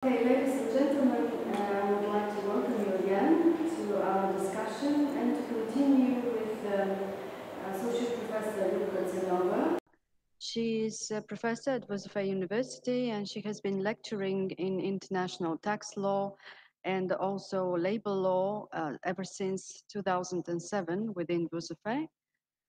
Okay, ladies and gentlemen, I would like to welcome you again to our discussion and to continue with Associate Professor Luca. She is a professor at VUZF University and she has been lecturing in international tax law and also labor law ever since 2007 within VUZF.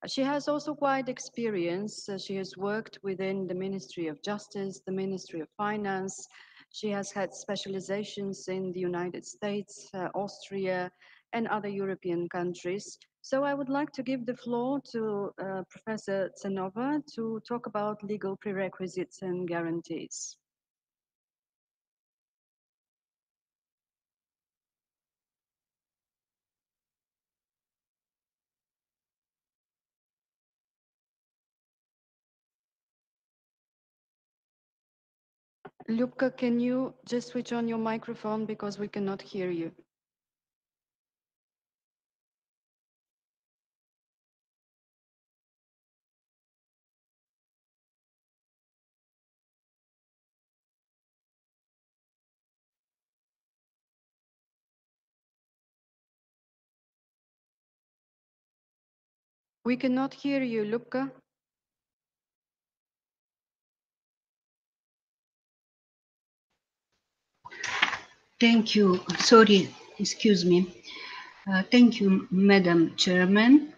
She has also wide experience. She has worked within the Ministry of Justice, the Ministry of Finance. She has had specializations in the United States, Austria, and other European countries. So I would like to give the floor to Professor Tsenova to talk about legal prerequisites and guarantees. Ljubka, can you just switch on your microphone because we cannot hear you? We cannot hear you, Ljubka. Thank you. Sorry, excuse me. Thank you, Madam Chairman.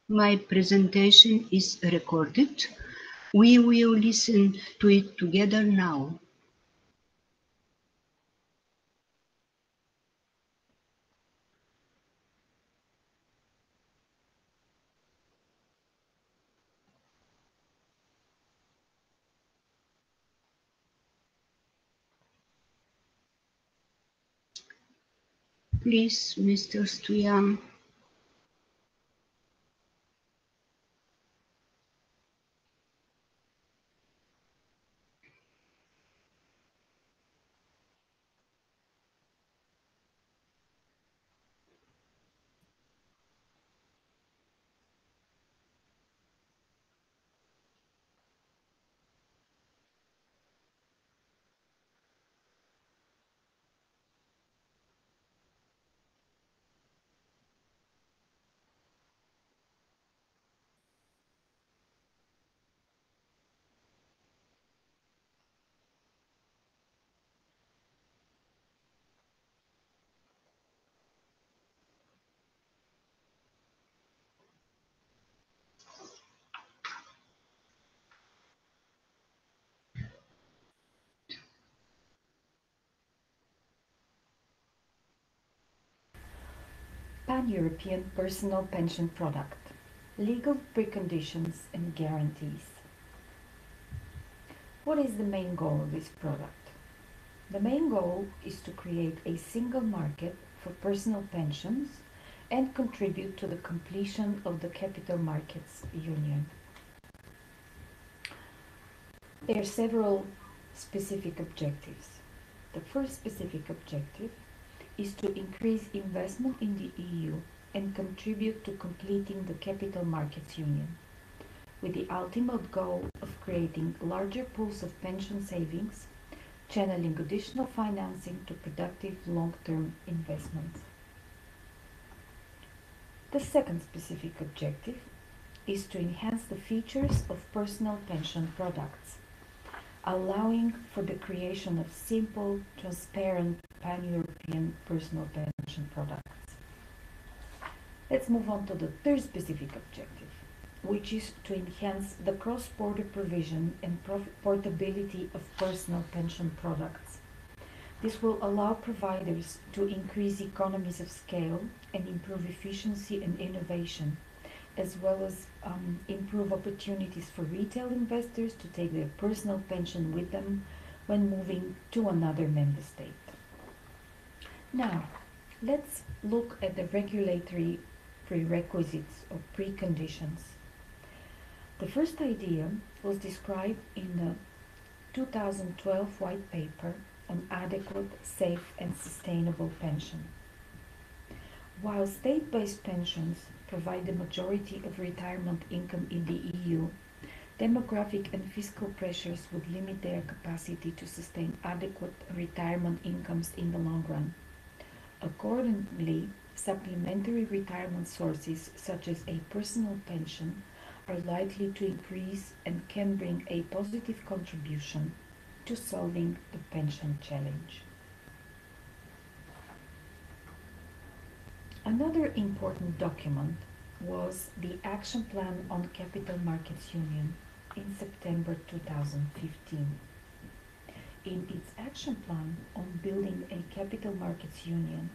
My presentation is recorded. We will listen to it together now. Please, Mr. Stoyan. Pan-European Personal Pension Product, Legal Preconditions and Guarantees. What is the main goal of this product? The main goal is to create a single market for personal pensions and contribute to the completion of the Capital Markets Union. There are several specific objectives. The first specific objective is to increase investment in the EU and contribute to completing the Capital Markets Union, with the ultimate goal of creating larger pools of pension savings, channeling additional financing to productive long-term investments. The second specific objective is to enhance the features of personal pension products, allowing for the creation of simple, transparent, pan-European personal pension products. Let's move on to the third specific objective, which is to enhance the cross-border provision and portability of personal pension products. This will allow providers to increase economies of scale and improve efficiency and innovation, as well as improve opportunities for retail investors to take their personal pension with them when moving to another member state. Now, let's look at the regulatory prerequisites or preconditions. The first idea was described in the 2012 white paper on adequate, safe and sustainable pension. While state-based pensions provide the majority of retirement income in the EU, demographic and fiscal pressures would limit their capacity to sustain adequate retirement incomes in the long run. Accordingly, supplementary retirement sources such as a personal pension are likely to increase and can bring a positive contribution to solving the pension challenge. Another important document was the Action Plan on Capital Markets Union in September 2015. In its action plan on building a capital markets union,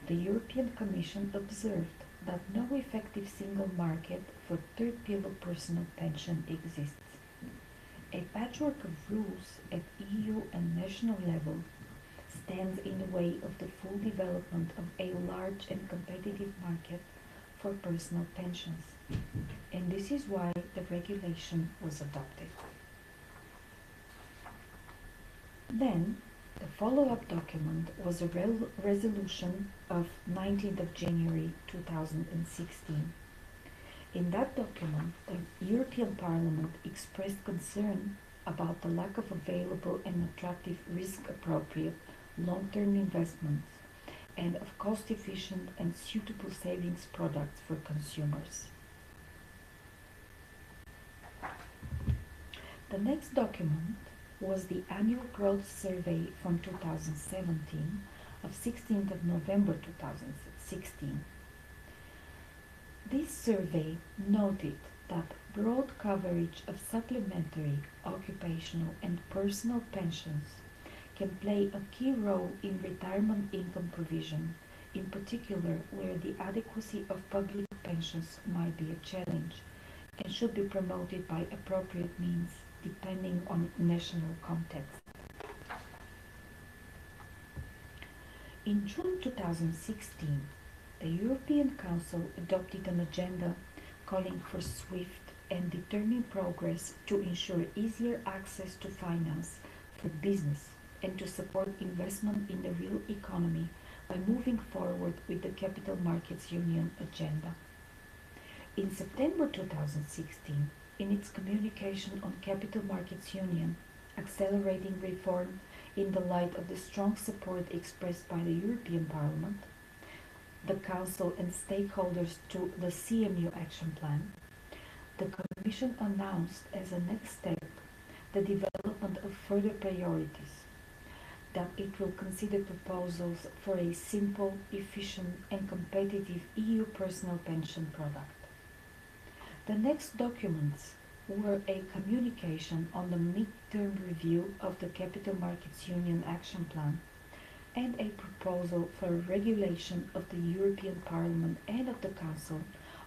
the European Commission observed that no effective single market for third pillar personal pension exists. A patchwork of rules at EU and national level stands in the way of the full development of a large and competitive market for personal pensions, and this is why the regulation was adopted. Then, the follow-up document was a resolution of 19th of January 2016. In that document, the European Parliament expressed concern about the lack of available and attractive risk-appropriate long-term investments and of cost-efficient and suitable savings products for consumers. The next document was the Annual Growth Survey from 2017 of 16th of November 2016. This survey noted that broad coverage of supplementary, occupational and personal pensions can play a key role in retirement income provision, in particular where the adequacy of public pensions might be a challenge, and should be promoted by appropriate means depending on national context. In June 2016, the European Council adopted an agenda calling for swift and determined progress to ensure easier access to finance for business and to support investment in the real economy by moving forward with the Capital Markets Union agenda. In September 2016, in its communication on Capital Markets Union, accelerating reform in the light of the strong support expressed by the European Parliament, the Council and stakeholders to the CMU Action Plan, the Commission announced as a next step the development of further priorities, that it will consider proposals for a simple, efficient and competitive EU personal pension product. The next documents were a communication on the mid-term review of the Capital Markets Union Action Plan and a proposal for a regulation of the European Parliament and of the Council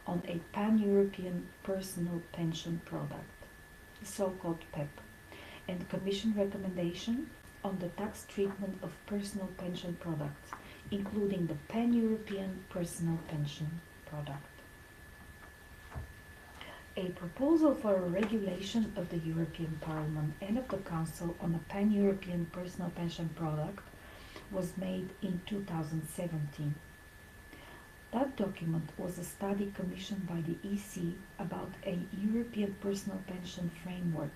on a pan-European personal pension product, the so-called PEPP, and Commission recommendation on the tax treatment of personal pension products, including the pan-European personal pension product. A proposal for a regulation of the European Parliament and of the Council on a pan-European personal pension product was made in 2017. That document was a study commissioned by the EC about a European personal pension framework,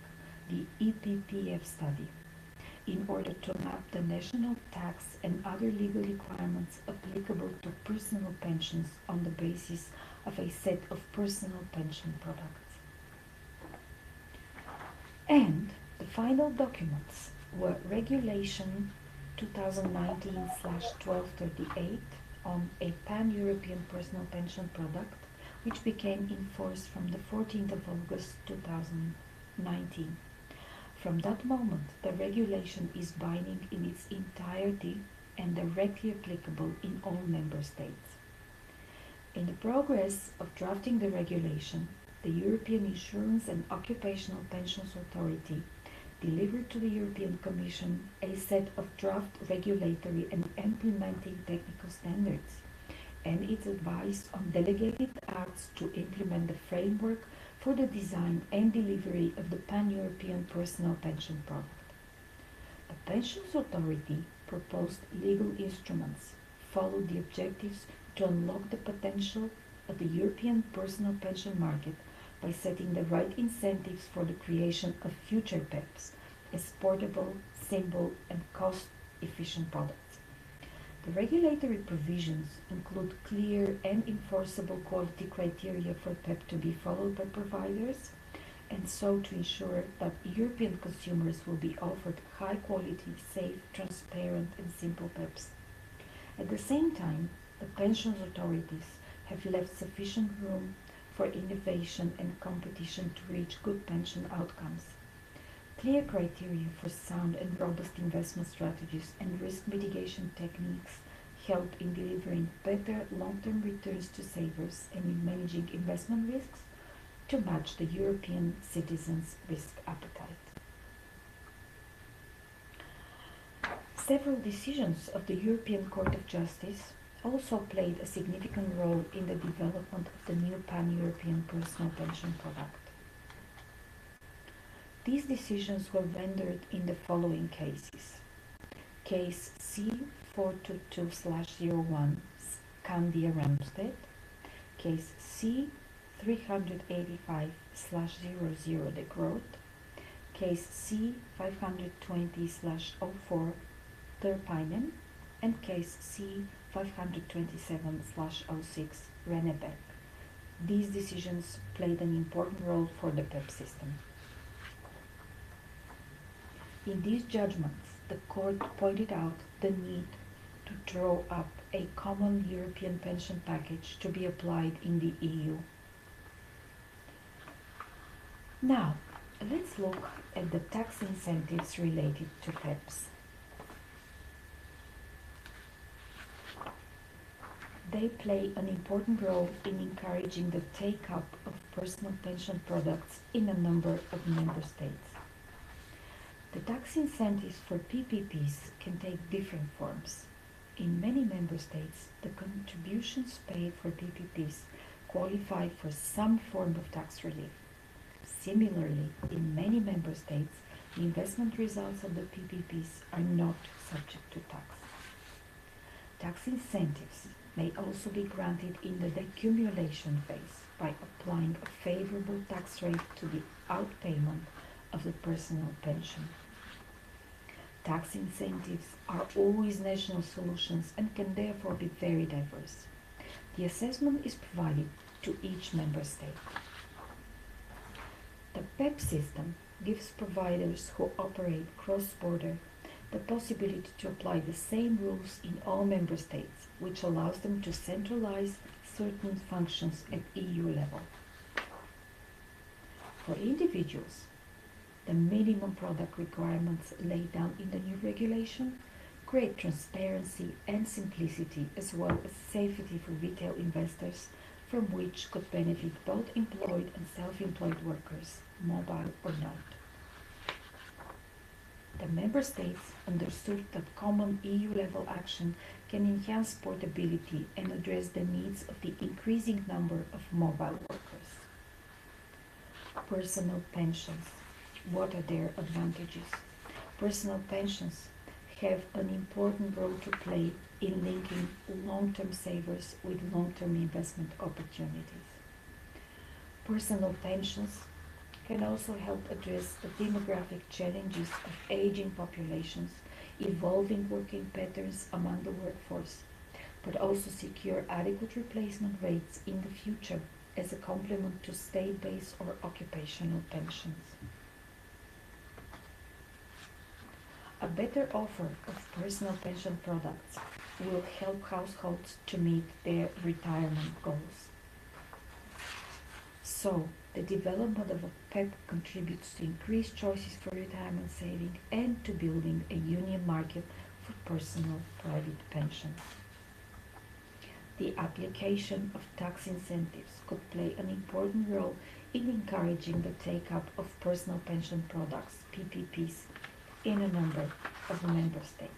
the EPPF study, in order to map the national tax and other legal requirements applicable to personal pensions on the basis of a set of personal pension products. And the final documents were Regulation 2019/1238 on a pan-European personal pension product, which became in force from the 14th of August 2019. From that moment, the regulation is binding in its entirety and directly applicable in all member states. In the progress of drafting the regulation, the European Insurance and Occupational Pensions Authority delivered to the European Commission a set of draft regulatory and implementing technical standards, and its advice on delegated acts to implement the framework for the design and delivery of the pan-European personal pension product. The Pensions Authority proposed legal instruments, followed the objectives to unlock the potential of the European personal pension market by setting the right incentives for the creation of future PEPPs as portable, simple, and cost-efficient products. The regulatory provisions include clear and enforceable quality criteria for PEPP to be followed by providers, and so to ensure that European consumers will be offered high-quality, safe, transparent, and simple PEPPs. At the same time, the pensions authorities have left sufficient room for innovation and competition to reach good pension outcomes. Clear criteria for sound and robust investment strategies and risk mitigation techniques help in delivering better long-term returns to savers and in managing investment risks to match the European citizens' risk appetite. Several decisions of the European Court of Justice also played a significant role in the development of the new pan-European personal pension product. These decisions were rendered in the following cases. Case C422/01 Scandia-Ramstedt, Case C385/00 De Groot, Case C520/04 Terpinen, and Case C527/06 Rennebeck. These decisions played an important role for the PEPP system. In these judgments, the Court pointed out the need to draw up a common European pension package to be applied in the EU. Now, let's look at the tax incentives related to PEPPs. They play an important role in encouraging the take-up of personal pension products in a number of member states. The tax incentives for PPPs can take different forms. In many member states, the contributions paid for PPPs qualify for some form of tax relief. Similarly, in many member states, the investment results of the PPPs are not subject to tax. Tax incentives may also be granted in the decumulation phase by applying a favorable tax rate to the outpayment of the personal pension. Tax incentives are always national solutions and can therefore be very diverse. The assessment is provided to each member state. The PEPP system gives providers who operate cross-border the possibility to apply the same rules in all member states, which allows them to centralize certain functions at EU level. For individuals, the minimum product requirements laid down in the new regulation create transparency and simplicity as well as safety for retail investors, from which could benefit both employed and self-employed workers, mobile or not. The member states understood that common EU-level action can enhance portability and address the needs of the increasing number of mobile workers. Personal pensions. What are their advantages? Personal pensions have an important role to play in linking long-term savers with long-term investment opportunities. Personal pensions can also help address the demographic challenges of aging populations, evolving working patterns among the workforce, but also secure adequate replacement rates in the future as a complement to state-based or occupational pensions. A better offer of personal pension products will help households to meet their retirement goals. So, the development of a PEPP contributes to increased choices for retirement saving and to building a union market for personal private pensions. The application of tax incentives could play an important role in encouraging the take-up of personal pension products, PPPs, in a number of member states.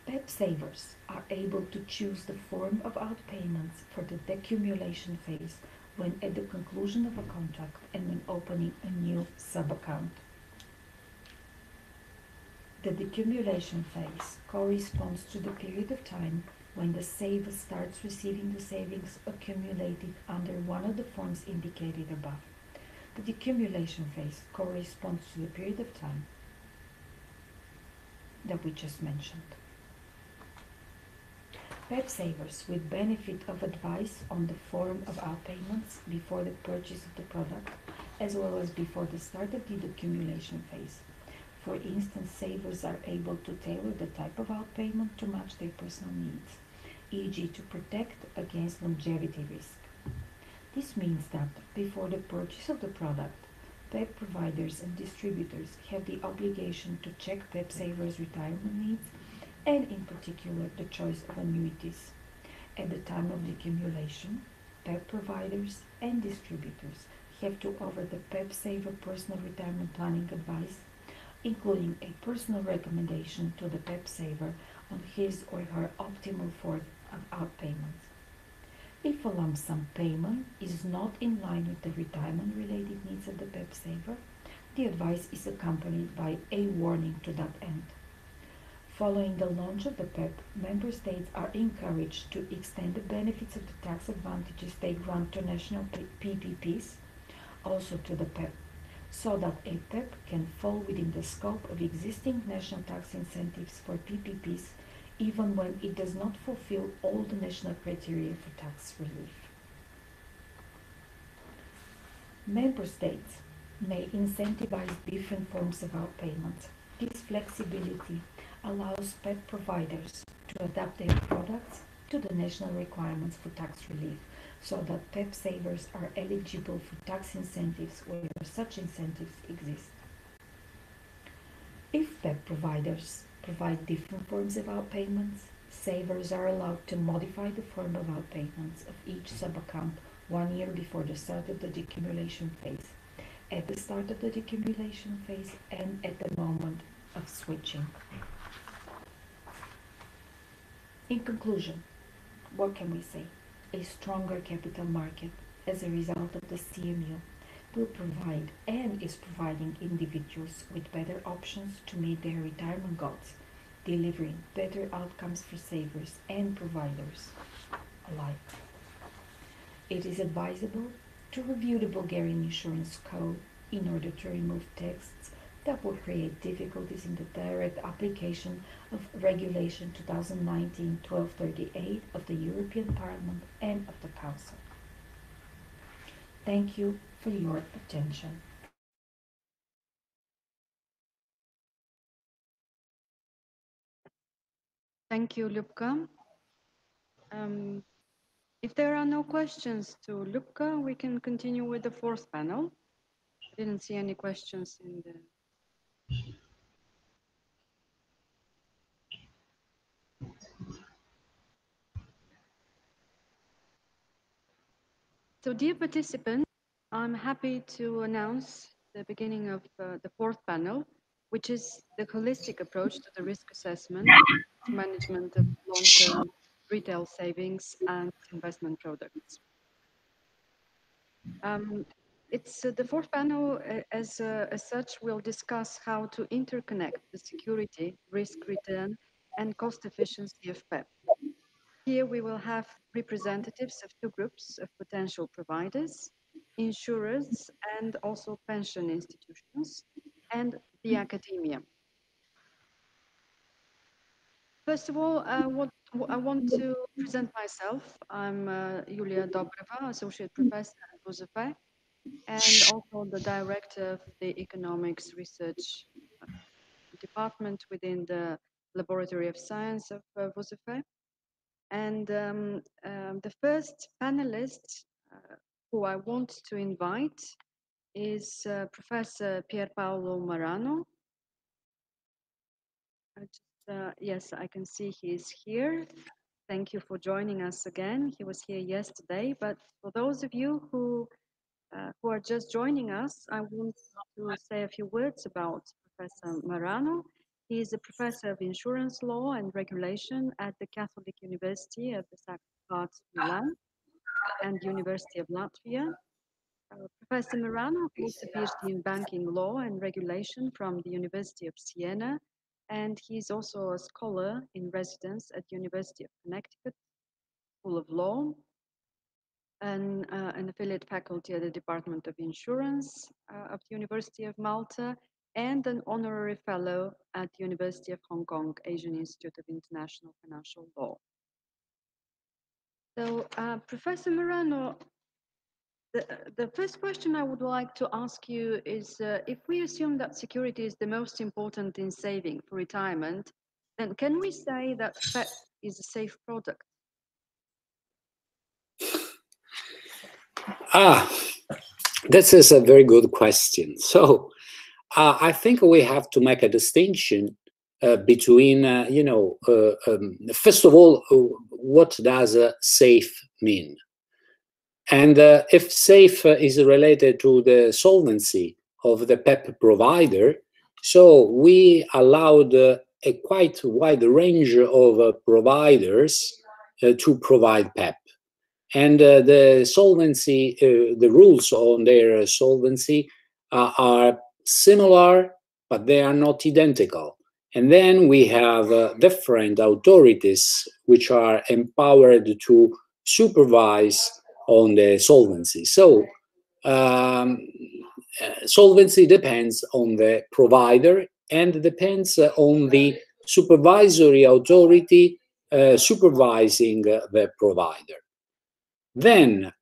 PEPP savers are able to choose the form of outpayments for the decumulation phase when at the conclusion of a contract and when opening a new sub-account. The decumulation phase corresponds to the period of time when the saver starts receiving the savings accumulated under one of the forms indicated above. The decumulation phase corresponds to the period of time that we just mentioned. PEPP savers with benefit of advice on the form of outpayments before the purchase of the product, as well as before the start of the decumulation phase. For instance, savers are able to tailor the type of outpayment to match their personal needs, e.g. to protect against longevity risk. This means that before the purchase of the product, PEPP providers and distributors have the obligation to check PEPP savers' retirement needs and in particular the choice of annuities. At the time of decumulation, PEPP providers and distributors have to offer the PEPP saver personal retirement planning advice, including a personal recommendation to the PEPP saver on his or her optimal form of outpayments. If a lump sum payment is not in line with the retirement-related needs of the PEPP saver, the advice is accompanied by a warning to that end. Following the launch of the PEPP, member states are encouraged to extend the benefits of the tax advantages they grant to national PPPs also to the PEPP, so that a PEPP can fall within the scope of existing national tax incentives for PPPs even when it does not fulfill all the national criteria for tax relief. Member states may incentivize different forms of outpayment. This flexibility allows PEPP providers to adapt their products to the national requirements for tax relief, so that PEPP savers are eligible for tax incentives where such incentives exist. If PEPP providers provide different forms of outpayments, savers are allowed to modify the form of outpayments of each sub-account 1 year before the start of the decumulation phase, at the start of the decumulation phase, and at the moment of switching. In conclusion, what can we say? A stronger capital market as a result of the CMU will provide and is providing individuals with better options to meet their retirement goals, delivering better outcomes for savers and providers alike. It is advisable to review the Bulgarian Insurance Code in order to remove texts that will create difficulties in the direct application of Regulation 2019-1238 of the European Parliament and of the Council. Thank you for your attention. Thank you, Ljubka. If there are no questions to Ljubka, we can continue with the fourth panel. I didn't see any questions in the... So, dear participants, I'm happy to announce the beginning of the fourth panel, which is the holistic approach to the risk assessment, management of long-term retail savings and investment products. It's the fourth panel, as such, will discuss how to interconnect the security, risk return, and cost efficiency of PEPP. Here we will have representatives of two groups of potential providers, insurers, and also pension institutions, and the academia. First of all, I want to present myself. I'm Yulia Dobreva, Associate Professor at VUZF, and also the Director of the Economics Research Department within the Laboratory of Science of VUZF. And the first panelist who I want to invite is Professor Pier Paolo Morano. Yes, I can see he is here. Thank you for joining us again. He was here yesterday, but for those of you who are just joining us, I want to say a few words about Professor Morano. He is a professor of insurance law and regulation at the Catholic University of the Sacred Heart of Milan and University of Latvia. Professor Morano holds a PhD in banking law and regulation from the University of Siena and he's also a scholar in residence at University of Connecticut School of Law, and an affiliate faculty at the Department of Insurance of the University of Malta, and an honorary fellow at the University of Hong Kong Asian Institute of International Financial Law. So, Professor Morano, the first question I would like to ask you is, if we assume that security is the most important in saving for retirement, then can we say that PEPP is a safe product? This is a very good question. So I think we have to make a distinction between, first of all, what does safe mean? And if safe is related to the solvency of the PEPP provider, so we allowed a quite wide range of providers to provide PEPP. And the solvency, the rules on their solvency are similar, but they are not identical. And then we have different authorities which are empowered to supervise on the solvency. So solvency depends on the provider and depends on the supervisory authority supervising the provider. Then,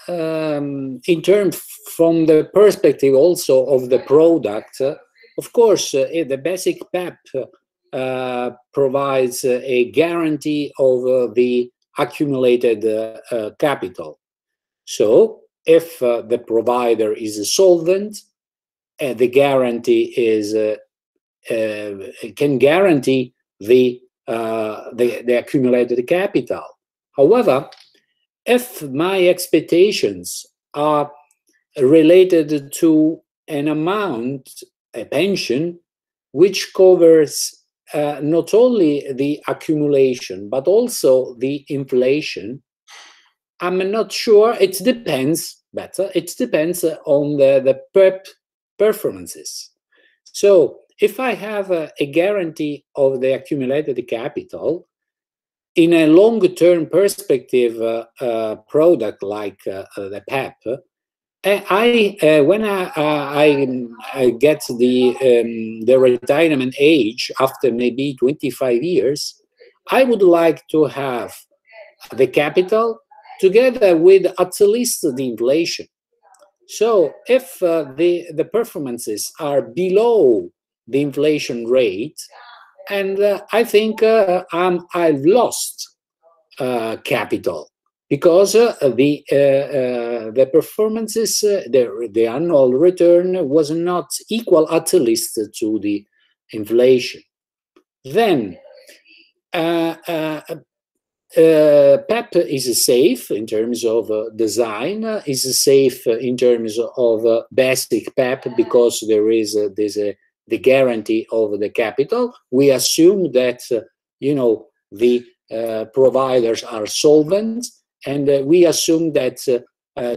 in terms from the perspective also of the product, of course, the basic PEPP provides a guarantee of the accumulated capital. So, if the provider is solvent, the guarantee is can guarantee the accumulated capital. However, if my expectations are related to an amount, a pension, which covers not only the accumulation, but also the inflation, I'm not sure. It depends better. It depends on the PEPP performances. So if I have a guarantee of the accumulated capital, in a long-term perspective product like the PEPP, when I get the retirement age after maybe 25 years, I would like to have the capital together with at least the inflation. So if the performances are below the inflation rate, and I think I've lost capital because the performances, the annual return was not equal at least to the inflation. Then PEPP is safe in terms of design, is safe in terms of basic PEPP because there is the guarantee of the capital. We assume that the providers are solvent, and we assume that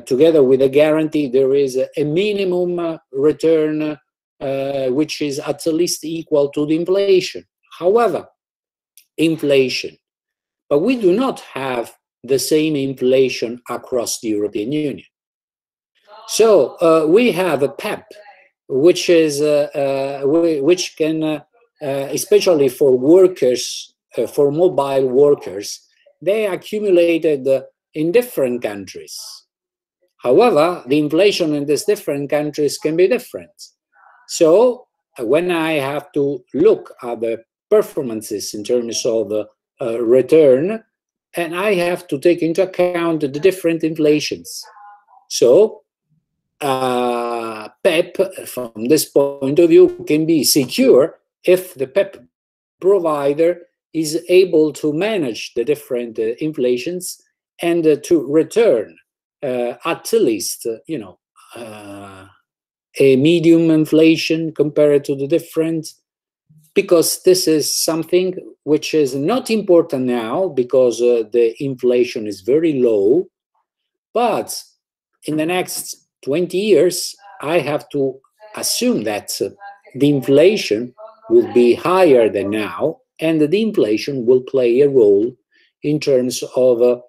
together with the guarantee there is a minimum return which is at least equal to the inflation. However, inflation. But we do not have the same inflation across the European Union. So we have a PEPP, which is which can, especially for workers, for mobile workers, they accumulated in different countries. However, the inflation in these different countries can be different. So when I have to look at the performances in terms of return, and I have to take into account the different inflations. So PEPP, from this point of view, can be secure if the PEPP provider is able to manage the different inflations and to return at least, a medium inflation compared to the different, because this is something which is not important now because the inflation is very low, but in the next 20 years, I have to assume that the inflation will be higher than now, and the inflation will play a role in terms of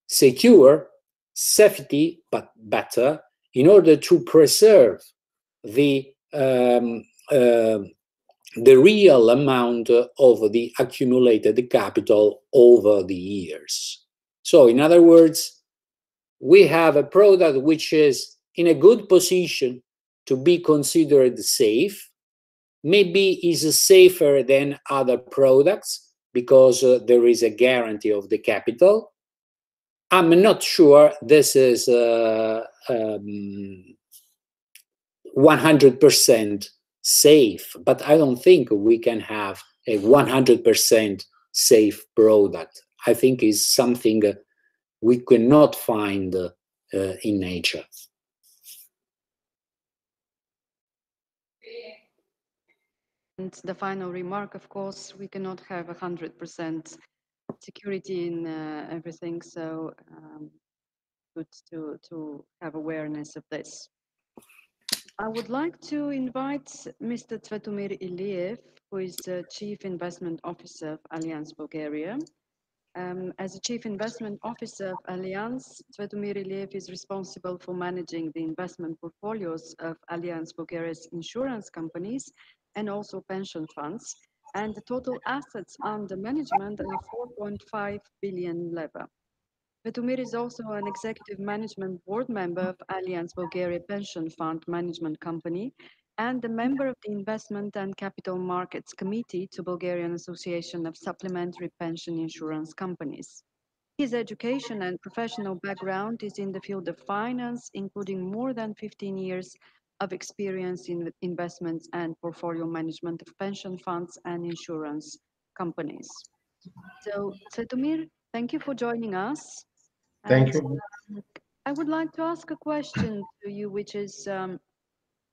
secure, safety, but better, in order to preserve the real amount of the accumulated capital over the years. So, in other words, we have a product which is in a good position to be considered safe, maybe is safer than other products because there is a guarantee of the capital. I'm not sure this is 100% safe, but I don't think we can have a 100% safe product. I think it's something we cannot find in nature. And the final remark, of course, we cannot have 100% security in everything, so good to have awareness of this. I would like to invite Mr. Cvetomir Iliev, who is the Chief Investment Officer of Allianz Bulgaria. As a Chief Investment Officer of Allianz, Cvetomir Iliev is responsible for managing the investment portfolios of Allianz Bulgaria's insurance companies and also pension funds, and the total assets under management are 4.5 billion leva. Cvetomir is also an executive management board member of Allianz Bulgaria Pension Fund Management Company and a member of the Investment and Capital Markets Committee to Bulgarian Association of Supplementary Pension Insurance Companies. His education and professional background is in the field of finance, including more than 15 years of experience in investments and portfolio management of pension funds and insurance companies. So, Cvetomir, thank you for joining us. Thank you. I would like to ask a question to you, which is,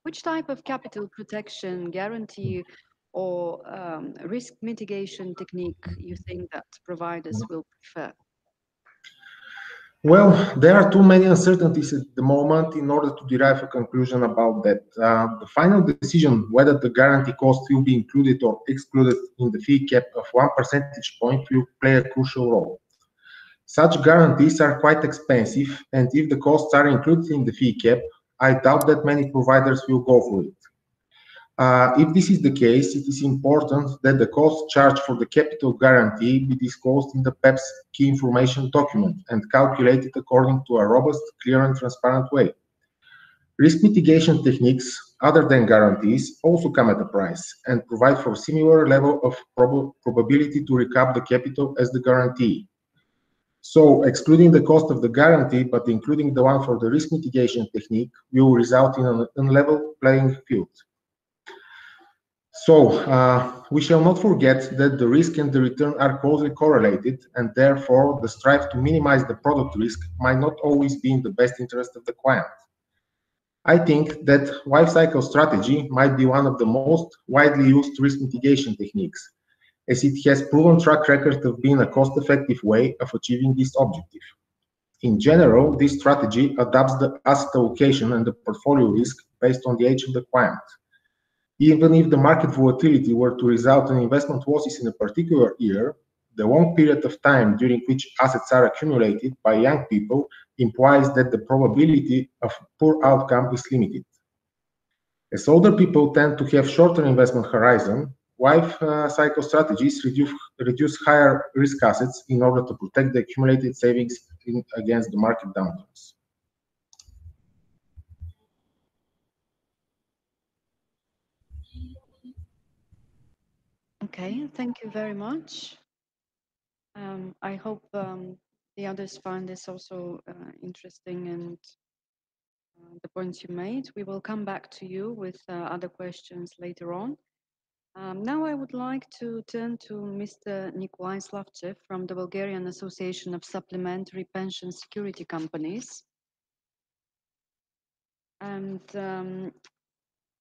which type of capital protection, guarantee, or risk mitigation technique you think that providers will prefer? Well, there are too many uncertainties at the moment in order to derive a conclusion about that. The final decision whether the guarantee cost will be included or excluded in the fee cap of 1 percentage point will play a crucial role. Such guarantees are quite expensive, and if the costs are included in the fee cap, I doubt that many providers will go for it. If this is the case, it is important that the cost charged for the capital guarantee be disclosed in the PEPP's key information document and calculated according to a robust, clear, and transparent way. Risk mitigation techniques, other than guarantees, also come at a price and provide for a similar level of probability to recover the capital as the guarantee. So, excluding the cost of the guarantee, but including the one for the risk mitigation technique, will result in an unlevel playing field. So, we shall not forget that the risk and the return are closely correlated, and therefore the strive to minimize the product risk might not always be in the best interest of the client. I think that life cycle strategy might be one of the most widely used risk mitigation techniques, as it has proven track record of being a cost-effective way of achieving this objective. In general, this strategy adapts the asset allocation and the portfolio risk based on the age of the client. Even if the market volatility were to result in investment losses in a particular year, the long period of time during which assets are accumulated by young people implies that the probability of poor outcome is limited. As older people tend to have shorter investment horizon, life cycle strategies reduce higher risk assets in order to protect the accumulated savings against the market downturns. Okay, thank you very much. I hope the others find this also interesting and the points you made. We will come back to you with other questions later on. Now I would like to turn to Mr. Nikolai Slavchev from the Bulgarian Association of Supplementary Pension Security Companies. And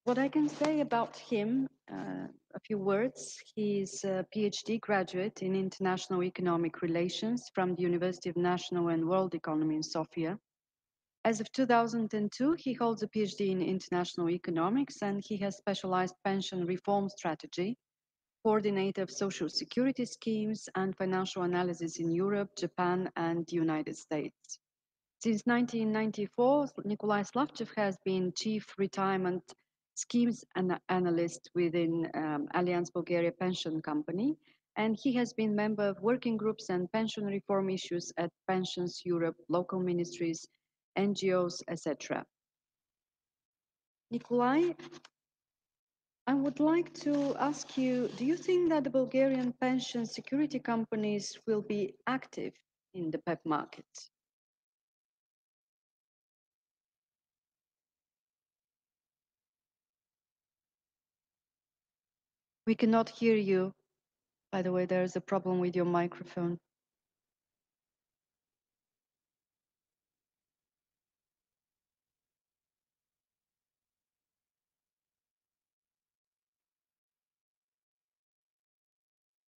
what I can say about him, a few words. He's a PhD graduate in International Economic Relations from the University of National and World Economy in Sofia. As of 2002, he holds a PhD in international economics, and he has specialized pension reform strategy, coordinator of social security schemes and financial analysis in Europe, Japan, and the United States. Since 1994, Nikolai Slavchev has been chief retirement schemes analyst within Allianz Bulgaria Pension Company, and he has been member of working groups and pension reform issues at Pensions Europe, local ministries, NGOs, etc. Nikolai, I would like to ask you, do you think that the Bulgarian pension security companies will be active in the PEPP market? We cannot hear you. By the way, there is a problem with your microphone.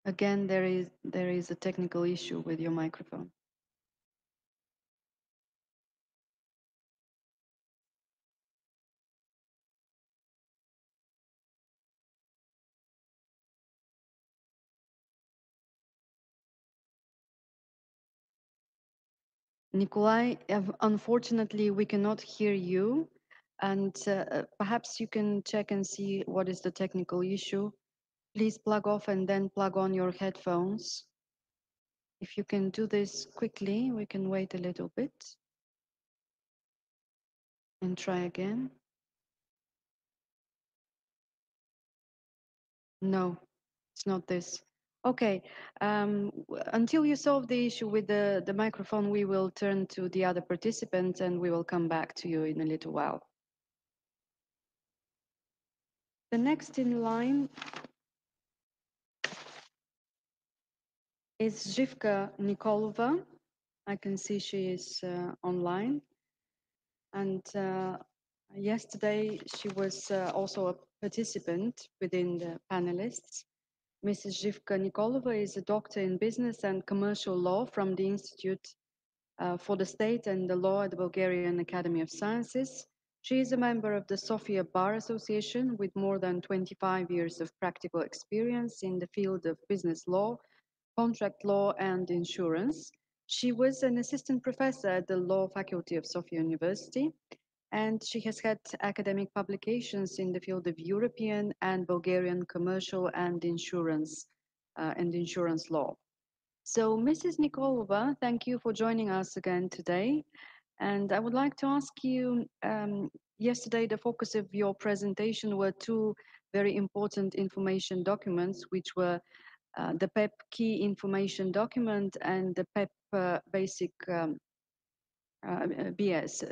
Again, there is a technical issue with your microphone. Nikolai, unfortunately, we cannot hear you, and perhaps you can check and see what is the technical issue. Please plug off and then plug on your headphones. If you can do this quickly, we can wait a little bit and try again. No, it's not this. Okay, until you solve the issue with the microphone, we will turn to the other participants and we will come back to you in a little while. The next in line is Zhivka Nikolova. I can see she is online. And yesterday she was also a participant within the panelists. Mrs. Zhivka Nikolova is a doctor in business and commercial law from the Institute for the State and the Law at the Bulgarian Academy of Sciences. She is a member of the Sofia Bar Association with more than 25 years of practical experience in the field of business law, contract law, and insurance. She was an assistant professor at the Law Faculty of Sofia University, and she has had academic publications in the field of European and Bulgarian commercial and insurance law. So, Mrs. Nikolova, thank you for joining us again today. And I would like to ask you, yesterday the focus of your presentation were two very important information documents, which were the PEPP key information document and the PEPP basic BS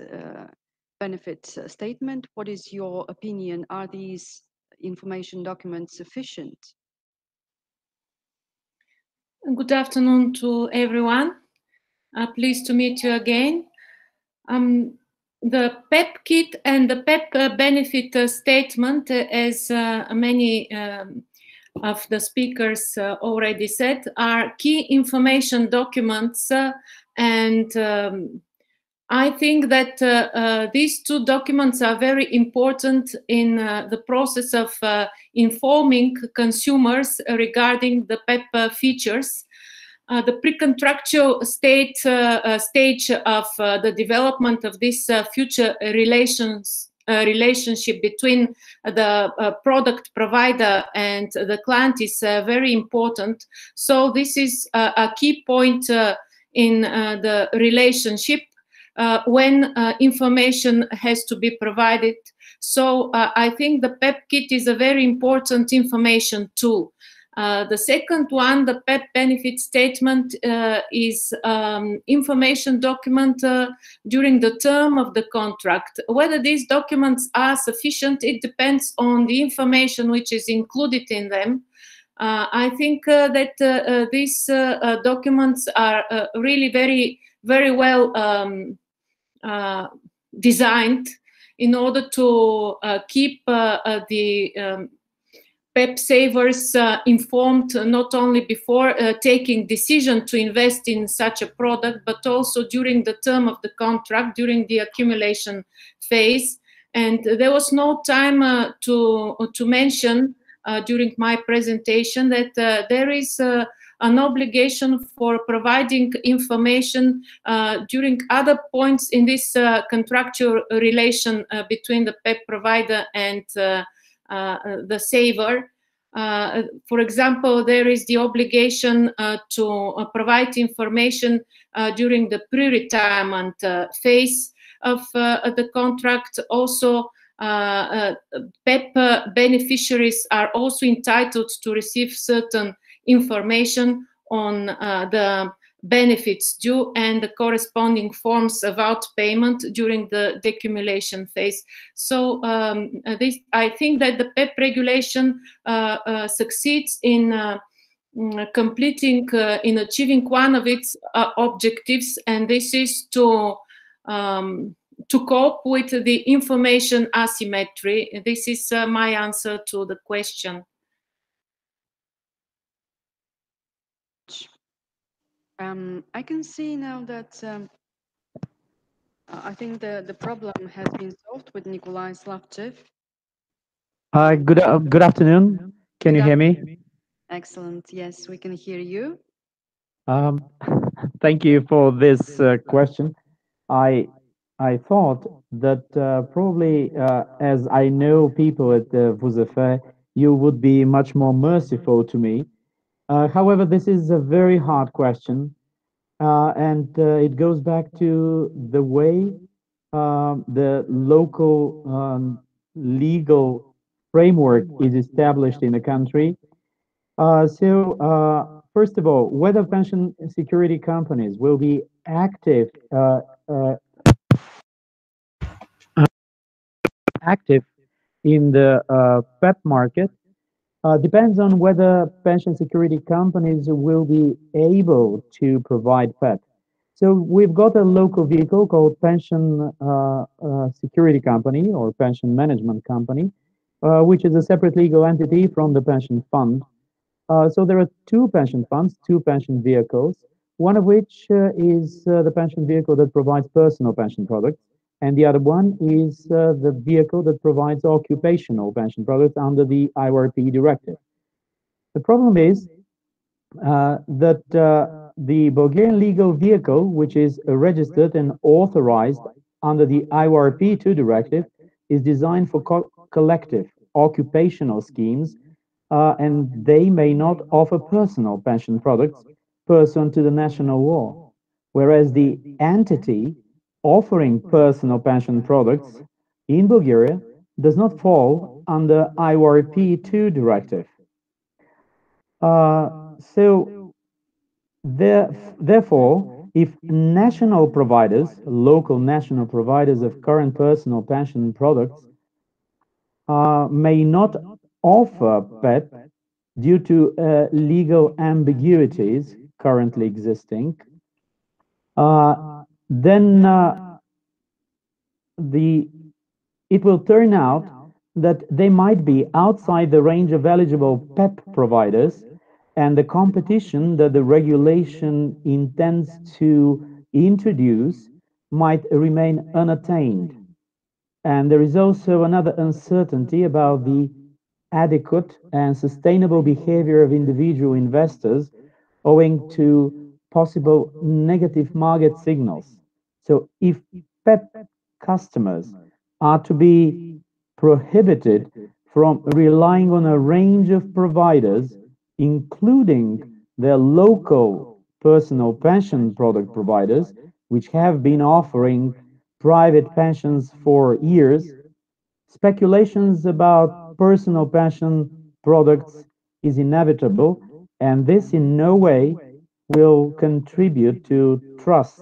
benefit statement. What is your opinion? Are these information documents sufficient? Good afternoon to everyone. Pleased to meet you again. The PEPP kit and the PEPP benefit statement, as many of the speakers already said, are key information documents, and I think that these two documents are very important in the process of informing consumers regarding the PEPP features. The pre-contractual stage of the development of this future relationship between the product provider and the client is very important. So this is a key point in the relationship when information has to be provided. So I think the PEPP kit is a very important information tool. The second one, the PEPP benefit statement, is information document during the term of the contract. Whether these documents are sufficient, it depends on the information which is included in them. I think that these documents are really very well designed in order to keep the PEPP savers informed not only before taking decision to invest in such a product, but also during the term of the contract, during the accumulation phase. And there was no time to mention during my presentation that there is an obligation for providing information during other points in this contractual relation between the PEPP provider and the saver. For example, there is the obligation to provide information during the pre-retirement phase of the contract. Also, PEPP beneficiaries are also entitled to receive certain information on the benefits due and the corresponding forms of outpayment during the decumulation phase. So I think that the PEPP regulation succeeds in completing, in achieving one of its objectives, and this is to cope with the information asymmetry. This is my answer to the question. I can see now that I think the problem has been solved with Nikolai Slavchev. Good afternoon. Can you hear me? Excellent. Yes, we can hear you. Thank you for this question. I thought that probably as I know people at VUZF, you would be much more merciful to me. However, this is a very hard question, and it goes back to the way the local legal framework is established in the country. First of all, whether pension security companies will be active in the PEPP market depends on whether pension security companies will be able to provide PEPP. So we've got a local vehicle called Pension Security Company or Pension Management Company, which is a separate legal entity from the pension fund. So there are two pension funds, two pension vehicles, one of which is the pension vehicle that provides personal pension products, and the other one is the vehicle that provides occupational pension products under the IORP directive. The problem is that the Bulgarian legal vehicle, which is registered and authorized under the IORP2 directive, is designed for collective occupational schemes, and they may not offer personal pension products pursuant to the national law, whereas the entity offering personal pension products in Bulgaria does not fall under IORP2 directive. Therefore, if national providers, local national providers of current personal pension products may not offer PEPP due to legal ambiguities currently existing, then it will turn out that they might be outside the range of eligible PEPP providers, and the competition that the regulation intends to introduce might remain unattained. And there is also another uncertainty about the adequate and sustainable behavior of individual investors owing to possible negative market signals. So if PEPP customers are to be prohibited from relying on a range of providers, including their local personal pension product providers, which have been offering private pensions for years, speculations about personal pension products is inevitable, and this in no way will contribute to trust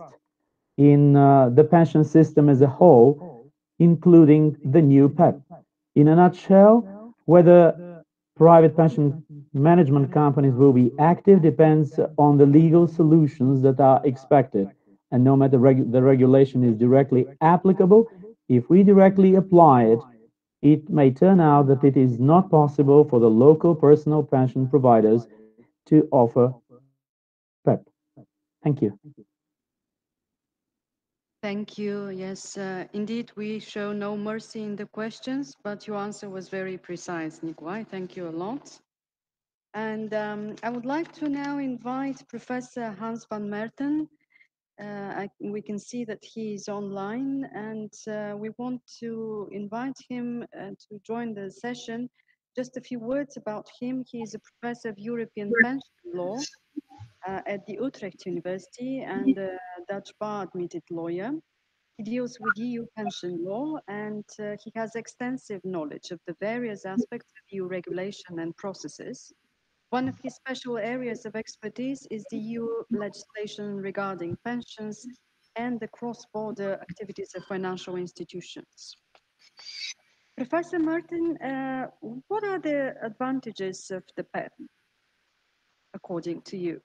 in the pension system as a whole, including the new PEPP. In a nutshell, whether private pension management companies will be active depends on the legal solutions that are expected. And no matter the regulation is directly applicable, if we directly apply it, it may turn out that it is not possible for the local personal pension providers to offer PEPP. Thank you. Thank you. Yes, indeed, we show no mercy in the questions, but your answer was very precise, Nikolai. Thank you a lot. And I would like to now invite Professor Hans van Merten. We can see that he is online, and we want to invite him to join the session. Just a few words about him. He is a professor of European pension law at the Utrecht University and a Dutch bar admitted lawyer. He deals with EU pension law, and he has extensive knowledge of the various aspects of EU regulation and processes. One of his special areas of expertise is the EU legislation regarding pensions and the cross-border activities of financial institutions. Professor Merten, what are the advantages of the PEPP, according to you?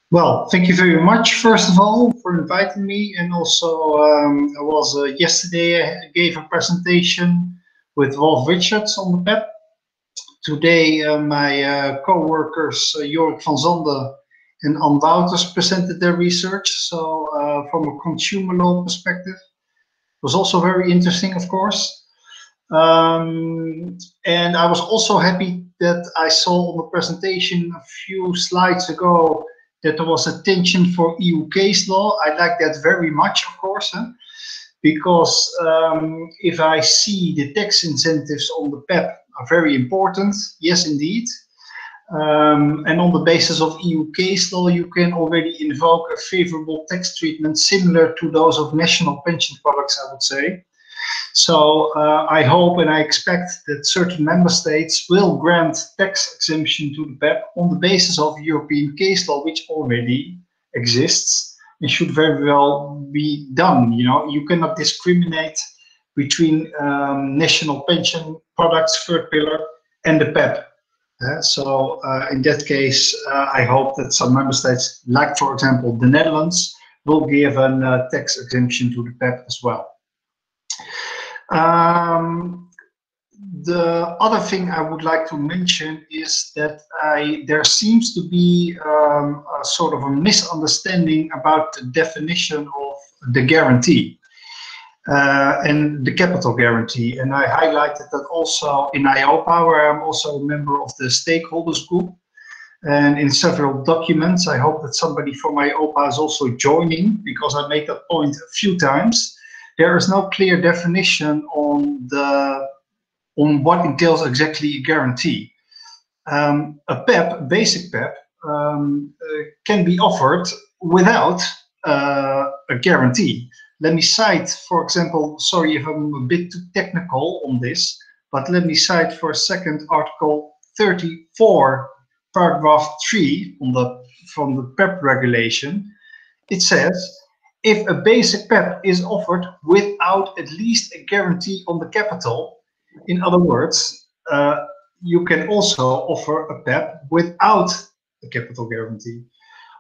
Well, thank you very much, first of all, for inviting me. And also, yesterday I gave a presentation with Wolf Richards on the PEPP. Today, my co-workers, Jorik van Zande and Ann Wouters, presented their research. So from a consumer law perspective, it was also very interesting, of course. And I was also happy that I saw on the presentation a few slides ago that there was attention for EU case law. I like that very much, of course, because if I see the tax incentives on the PEPP are very important, yes, indeed. And on the basis of EU case law, you can already invoke a favorable tax treatment similar to those of national pension products, I would say. So I hope and I expect that certain member states will grant tax exemption to the PEPP on the basis of European case law, which already exists and should very well be done. You know, you cannot discriminate between national pension products, third pillar, and the PEPP. So in that case, I hope that some member states, like for example the Netherlands, will give a tax exemption to the PEPP as well. The other thing I would like to mention is that there seems to be a sort of a misunderstanding about the definition of the guarantee and the capital guarantee. And I highlighted that also in IOPA, where I'm also a member of the stakeholders group. And in several documents, I hope that somebody from IOPA is also joining, because I made that point a few times. There is no clear definition on what entails exactly a guarantee. A PEPP, basic PEPP, can be offered without a guarantee. Let me cite, for example, sorry if I'm a bit too technical on this, but let me cite for a second Article 34, paragraph 3 from the PEPP regulation. It says, if a basic PEPP is offered without at least a guarantee on the capital, in other words, you can also offer a PEPP without a capital guarantee.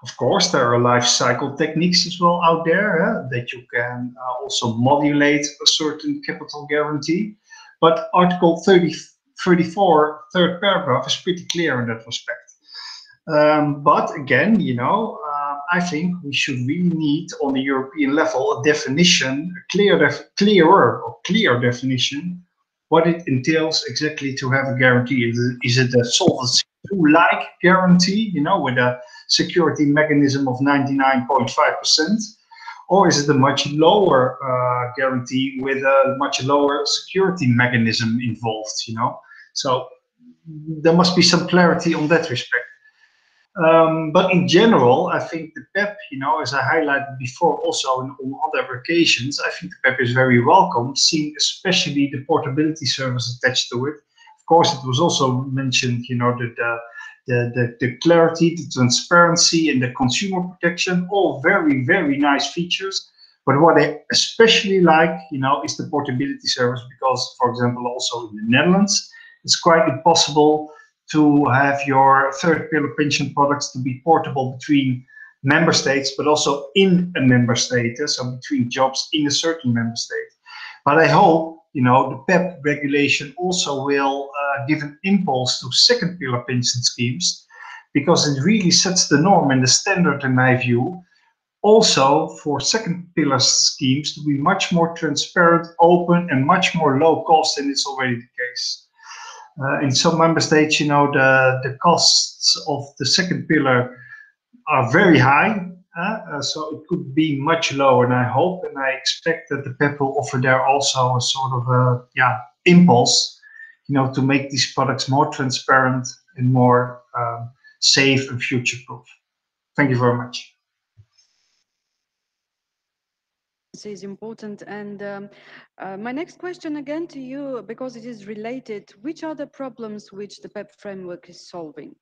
Of course, there are life cycle techniques as well out there that you can also modulate a certain capital guarantee. But Article 34, third paragraph, is pretty clear in that respect. But again, you know, I think we should really need on the European level a definition, a clear definition, what it entails exactly to have a guarantee. Is it a Solvency II-like guarantee, you know, with a security mechanism of 99.5%, or is it a much lower guarantee with a much lower security mechanism involved, you know? So there must be some clarity on that respect. But in general, I think the PEPP, you know, as I highlighted before also on other occasions, I think the PEPP is very welcome, seeing especially the portability service attached to it. Of course, it was also mentioned, you know, that the clarity, the transparency, and the consumer protection, all very, very nice features. But what I especially like, you know, is the portability service, because, for example, also in the Netherlands, it's quite impossible to have your third pillar pension products to be portable between member states, but also in a member state, so between jobs in a certain member state. But I hope you know, the PEPP regulation also will give an impulse to second pillar pension schemes, because it really sets the norm and the standard, in my view, also for second pillar schemes to be much more transparent, open, and much more low cost than it's already the case. In some member states, you know, the costs of the second pillar are very high, so it could be much lower, and I hope and I expect that the PEPP will offer there also a sort of a impulse, you know, to make these products more transparent and more safe and future-proof. Thank you very much. This is important, and my next question again to you, because it is related, which are the problems which the PEPP framework is solving?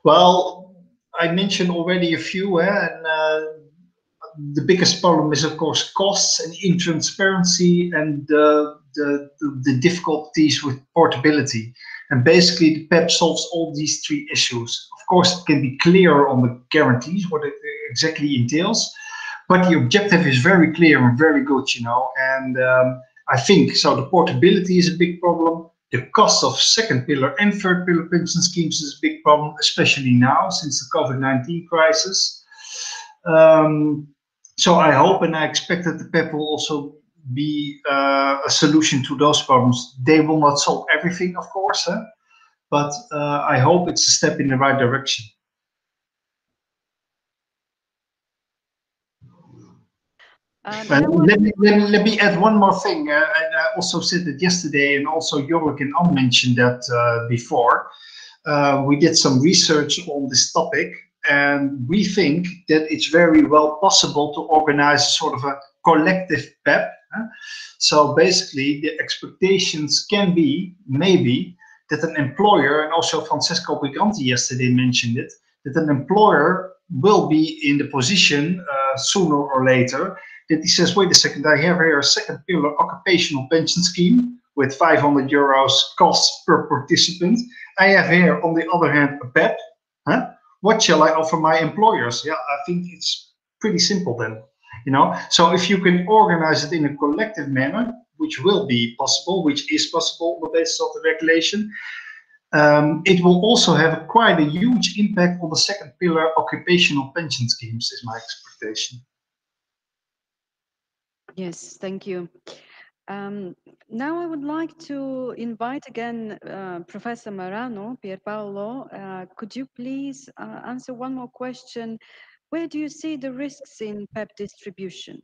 Well, I mentioned already a few, and the biggest problem is, of course, costs and intransparency, and the difficulties with portability. And basically, the PEPP solves all these three issues. Of course, it can be clearer on the guarantees, what it exactly entails, but the objective is very clear and very good, you know. And I think so. The portability is a big problem. The cost of second pillar and third pillar pension schemes is a big problem, especially now since the COVID-19 crisis. So I hope and I expect that the PEPP will also be a solution to those problems. They will not solve everything, of course, but I hope it's a step in the right direction. Let me add one more thing. I also said it yesterday, and also Jorik and Anne mentioned that before. We did some research on this topic, and we think that it's very well possible to organize sort of a collective PEPP. So basically, the expectations can be maybe that an employer, and also Francesco Briganti yesterday mentioned it, that an employer will be in the position sooner or later that he says, wait a second, I have here a second pillar occupational pension scheme with 500 euros costs per participant. I have here, on the other hand, a PEPP. What shall I offer my employers? Yeah, I think it's pretty simple then, you know. So if you can organize it in a collective manner, which will be possible, which is possible on the basis of the regulation, it will also have quite a huge impact on the second pillar occupational pension schemes, is my expectation. Yes, thank you. Now I would like to invite again Professor Morano, Pier Paolo. Could you please answer one more question? Where do you see the risks in PEPP distribution?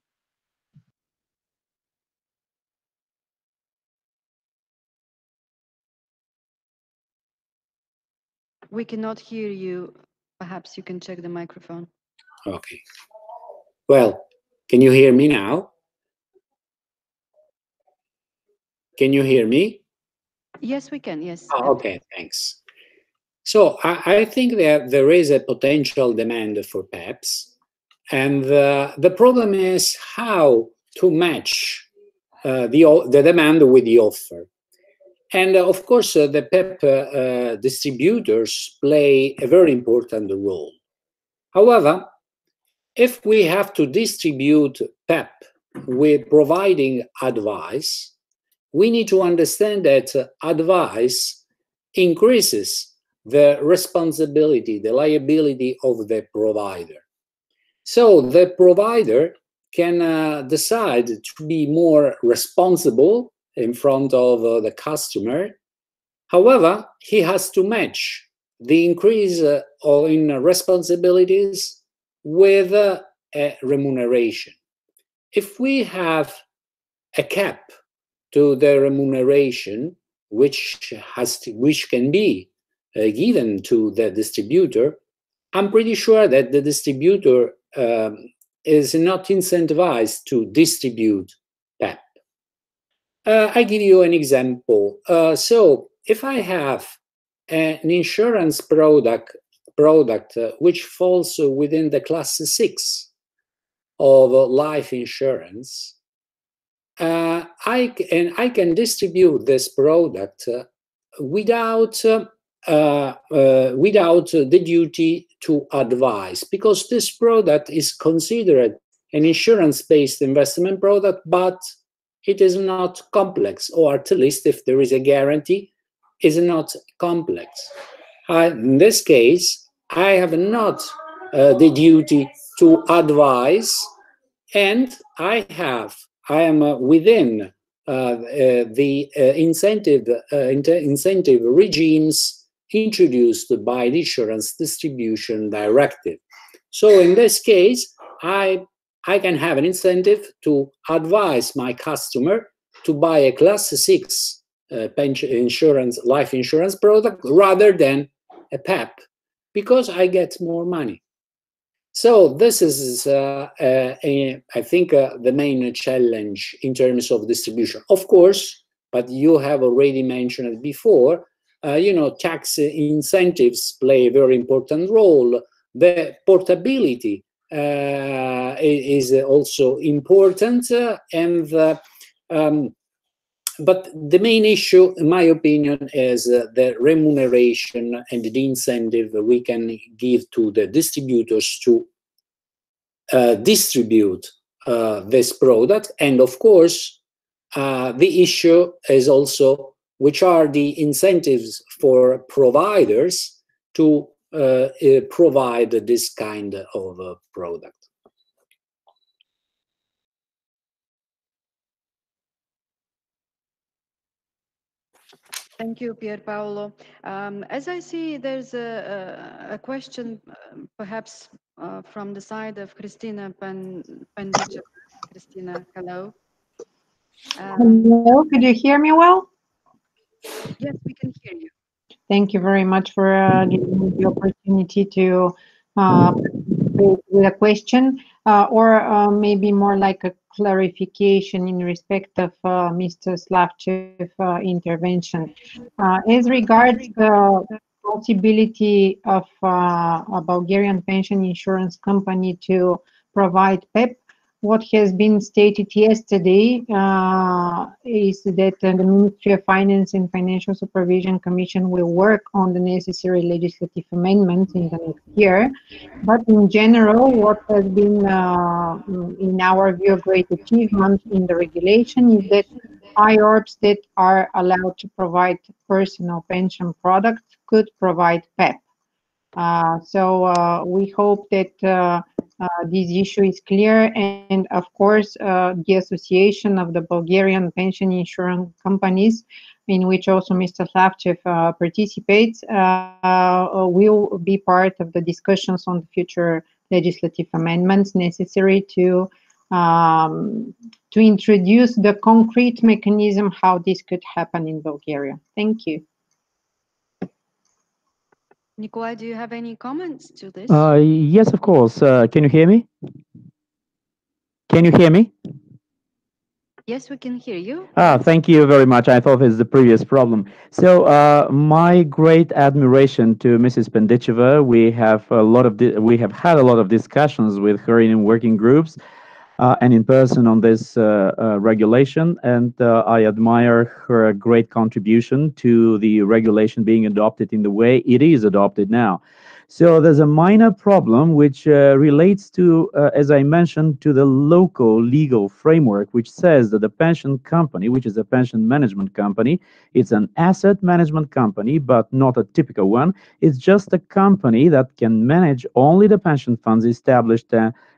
We cannot hear you. Perhaps you can check the microphone. Okay. Well, can you hear me now? Can you hear me? Yes, we can, yes. Oh, okay, thanks. So I think that there is a potential demand for PEPPs, and the problem is how to match the demand with the offer. And of course, the PEPP distributors play a very important role. However, if we have to distribute PEPP with providing advice, we need to understand that advice increases the responsibility, the liability of the provider. So the provider can decide to be more responsible in front of the customer. However, he has to match the increase in responsibilities with a remuneration. If we have a cap to the remuneration, which can be given to the distributor, I'm pretty sure that the distributor is not incentivized to distribute PEPP. I give you an example. So if I have an insurance product which falls within the class 6 of life insurance, I can distribute this product without the duty to advise, because this product is considered an insurance-based investment product, but it is not complex, or at least if there is a guarantee, is not complex. In this case, I have not the duty to advise, and I am within the incentive regimes introduced by the Insurance Distribution Directive. So in this case, I can have an incentive to advise my customer to buy a Class 6 pension insurance, life insurance product rather than a PEPP, because I get more money. So this is, I think, the main challenge in terms of distribution. Of course, but you have already mentioned it before, you know, tax incentives play a very important role. The portability is also important, but the main issue, in my opinion, is the remuneration and the incentive we can give to the distributors to distribute this product. And of course, the issue is also which are the incentives for providers to provide this kind of product. Thank you, Pier Paolo. As I see, there's a question, perhaps from the side of Christina Pendic. Christina, hello. Hello, could you hear me well? Yes, we can hear you. Thank you very much for giving me the opportunity to with a question, or maybe more like a clarification in respect of Mr. Slavchev's intervention. As regards the possibility of a Bulgarian pension insurance company to provide PEPP, what has been stated yesterday is that the Ministry of Finance and Financial Supervision Commission will work on the necessary legislative amendments in the next year. But in general, what has been, in our view, a great achievement in the regulation is that IORPs that are allowed to provide personal pension products could provide PEPP. So we hope that this issue is clear, and of course the Association of the Bulgarian Pension Insurance Companies, in which also Mr. Slavchev participates, will be part of the discussions on the future legislative amendments necessary to introduce the concrete mechanism how this could happen in Bulgaria. Thank you. Nikolai, do you have any comments to this? Yes, of course. Can you hear me? Can you hear me? Yes, we can hear you. Thank you very much. I thought this is the previous problem. So my great admiration to Mrs. Pendicheva. We have had a lot of discussions with her in working groups and in person on this regulation, and I admire her great contribution to the regulation being adopted in the way it is adopted now. So there's a minor problem which relates to, as I mentioned, to the local legal framework, which says that the pension company, which is a pension management company, it's an asset management company, but not a typical one. It's just a company that can manage only the pension funds established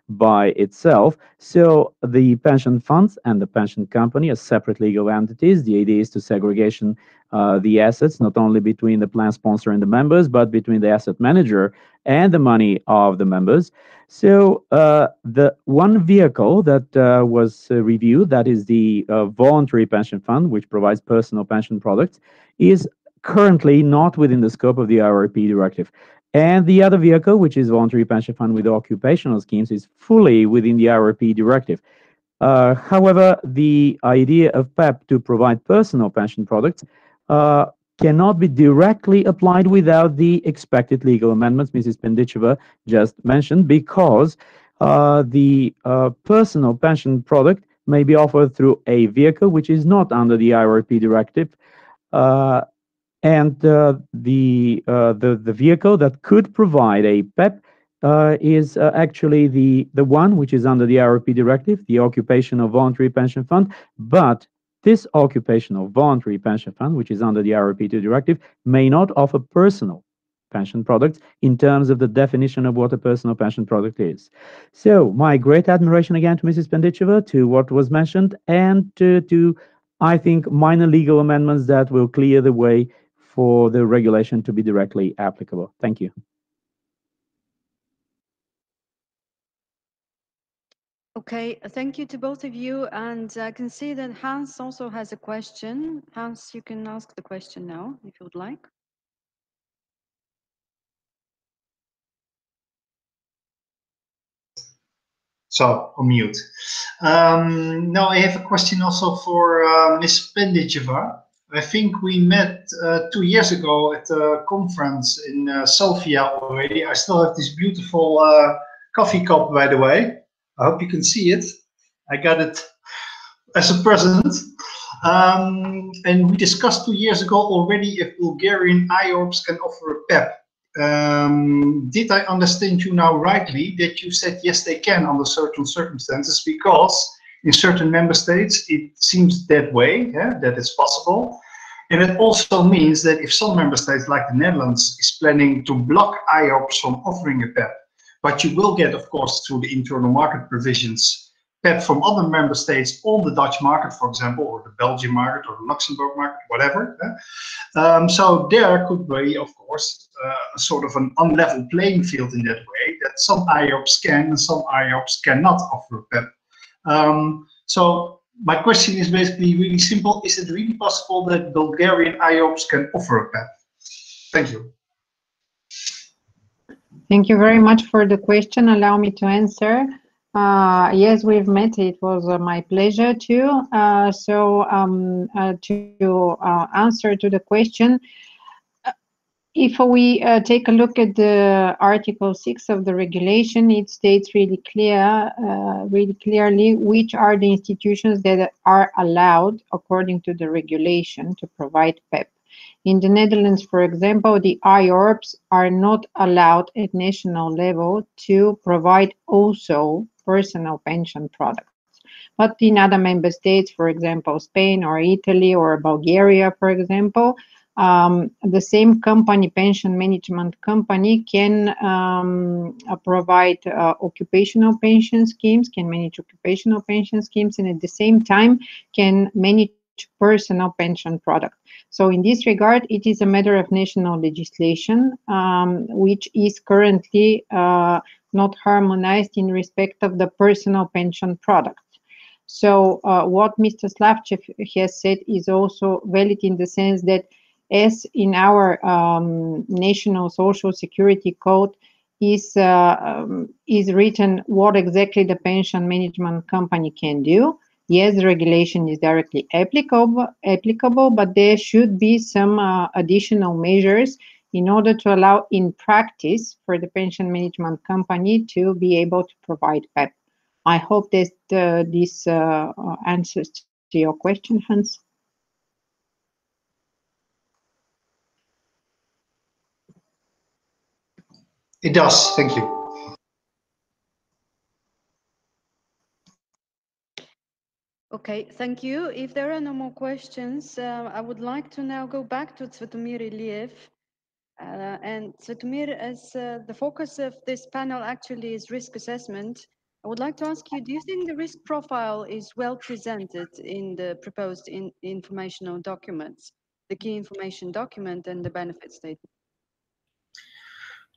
by itself. So the pension funds and the pension company are separate legal entities. The idea is to segregation the assets, not only between the plan sponsor and the members, but between the asset manager and the money of the members. So the one vehicle that was reviewed, that is the Voluntary Pension Fund, which provides personal pension products, is currently not within the scope of the IRP directive. And the other vehicle, which is Voluntary Pension Fund with occupational schemes, is fully within the IRP directive. However, the idea of PEPP to provide personal pension products cannot be directly applied without the expected legal amendments Mrs. Pendicheva just mentioned, because the personal pension product may be offered through a vehicle which is not under the IRP directive, and the vehicle that could provide a PEPP is actually the one which is under the RRP directive, the Occupational Voluntary Pension Fund, but this Occupational Voluntary Pension Fund, which is under the RRP directive, may not offer personal pension products in terms of the definition of what a personal pension product is. So my great admiration again to Mrs. Pendicheva, to what was mentioned, and to, I think, minor legal amendments that will clear the way for the regulation to be directly applicable. Thank you. Okay, thank you to both of you. And I can see that Hans also has a question. Hans, you can ask the question now, if you would like. So, on mute. Now I have a question also for Ms. Pendicheva. I think we met 2 years ago at a conference in Sofia already. I still have this beautiful coffee cup, by the way. I hope you can see it. I got it as a present. And we discussed 2 years ago already if Bulgarian IORPs can offer a PEPP. Did I understand you now rightly that you said yes, they can under certain circumstances, because in certain member states it seems that way, yeah, that it's possible. And it also means that if some member states like the Netherlands is planning to block IORPs from offering a PEPP, but you will get, of course, through the internal market provisions, PEPP from other member states on the Dutch market, for example, or the Belgian market or the Luxembourg market, whatever. So there could be, of course, sort of an unlevel playing field in that way, that some IORPs can and some IORPs cannot offer a PEPP. So my question is basically really simple. Is it really possible that Bulgarian IORPs can offer a PEPP? Thank you. Thank you very much for the question. Allow me to answer. Yes, we've met. It was my pleasure too. To answer to the question, if we take a look at the Article 6 of the regulation, it states really clearly which are the institutions that are allowed according to the regulation to provide PEPP. In the Netherlands, for example, the IORPs are not allowed at national level to provide also personal pension products. But in other member states, for example, Spain or Italy or Bulgaria, for example, the same company, pension management company, can provide occupational pension schemes, can manage occupational pension schemes, and at the same time can manage personal pension products. So in this regard, it is a matter of national legislation, which is currently not harmonized in respect of the personal pension products. So what Mr. Slavchev has said is also valid in the sense that as in our National Social Security Code is written what exactly the pension management company can do. Yes, the regulation is directly applicable, but there should be some additional measures in order to allow in practice for the pension management company to be able to provide PEPP. I hope that this answers to your question, Hans. It does, thank you. Okay, thank you. If there are no more questions, I would like to now go back to Tsvetomir Iliev. And Tsvetomir, as the focus of this panel actually is risk assessment, I would like to ask you, do you think the risk profile is well presented in the proposed informational documents, the key information document and the benefit statement?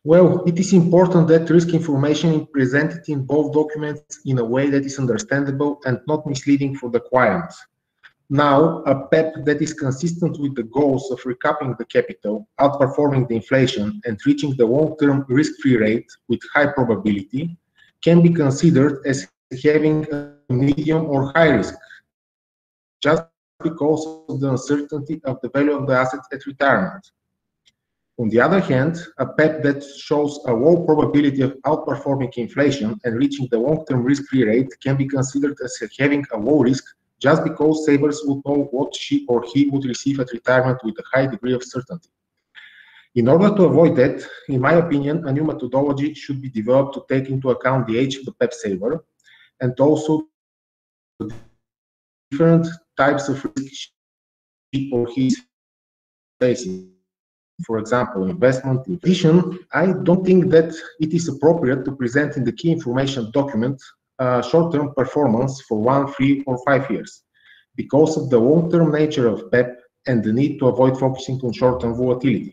Well, it is important that risk information is presented in both documents in a way that is understandable and not misleading for the client. Now, a PEPP that is consistent with the goals of recapping the capital, outperforming the inflation, and reaching the long-term risk-free rate with high probability can be considered as having a medium or high risk, just because of the uncertainty of the value of the assets at retirement. On the other hand, a PEPP that shows a low probability of outperforming inflation and reaching the long-term risk-free rate can be considered as having a low risk, just because savers would know what she or he would receive at retirement with a high degree of certainty. In order to avoid that, in my opinion, a new methodology should be developed to take into account the age of the PEP saver and also different types of risk she or he is facing. For example, investment. In addition, I don't think that it is appropriate to present in the key information document short-term performance for 1, 3, or 5 years because of the long-term nature of PEP and the need to avoid focusing on short-term volatility.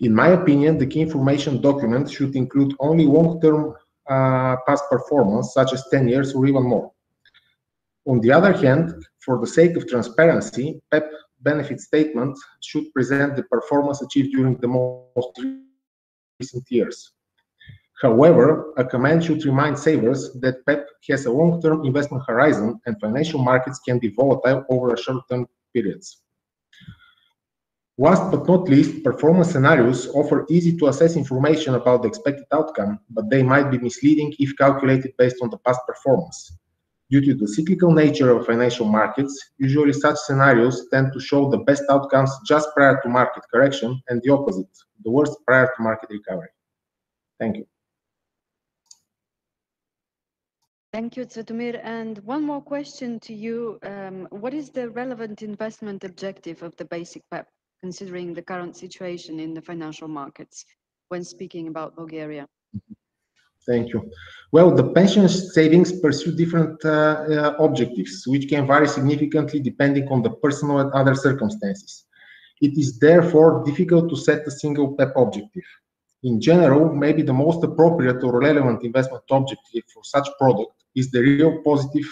In my opinion, the key information document should include only long-term past performance, such as 10 years or even more. On the other hand, for the sake of transparency, PEP benefit statement should present the performance achieved during the most recent years. However, a comment should remind savers that PEP has a long-term investment horizon and financial markets can be volatile over a short-term periods. Last but not least, performance scenarios offer easy to assess information about the expected outcome, but they might be misleading if calculated based on the past performance. Due to the cyclical nature of financial markets, usually such scenarios tend to show the best outcomes just prior to market correction and the opposite, the worst prior to market recovery. Thank you. Thank you, Cvetomir. And one more question to you. What is the relevant investment objective of the basic PEP, considering the current situation in the financial markets when speaking about Bulgaria? Thank you. Well, the pension savings pursue different objectives, which can vary significantly depending on the personal and other circumstances. It is therefore difficult to set a single PEP objective. In general, maybe the most appropriate or relevant investment objective for such product is the real positive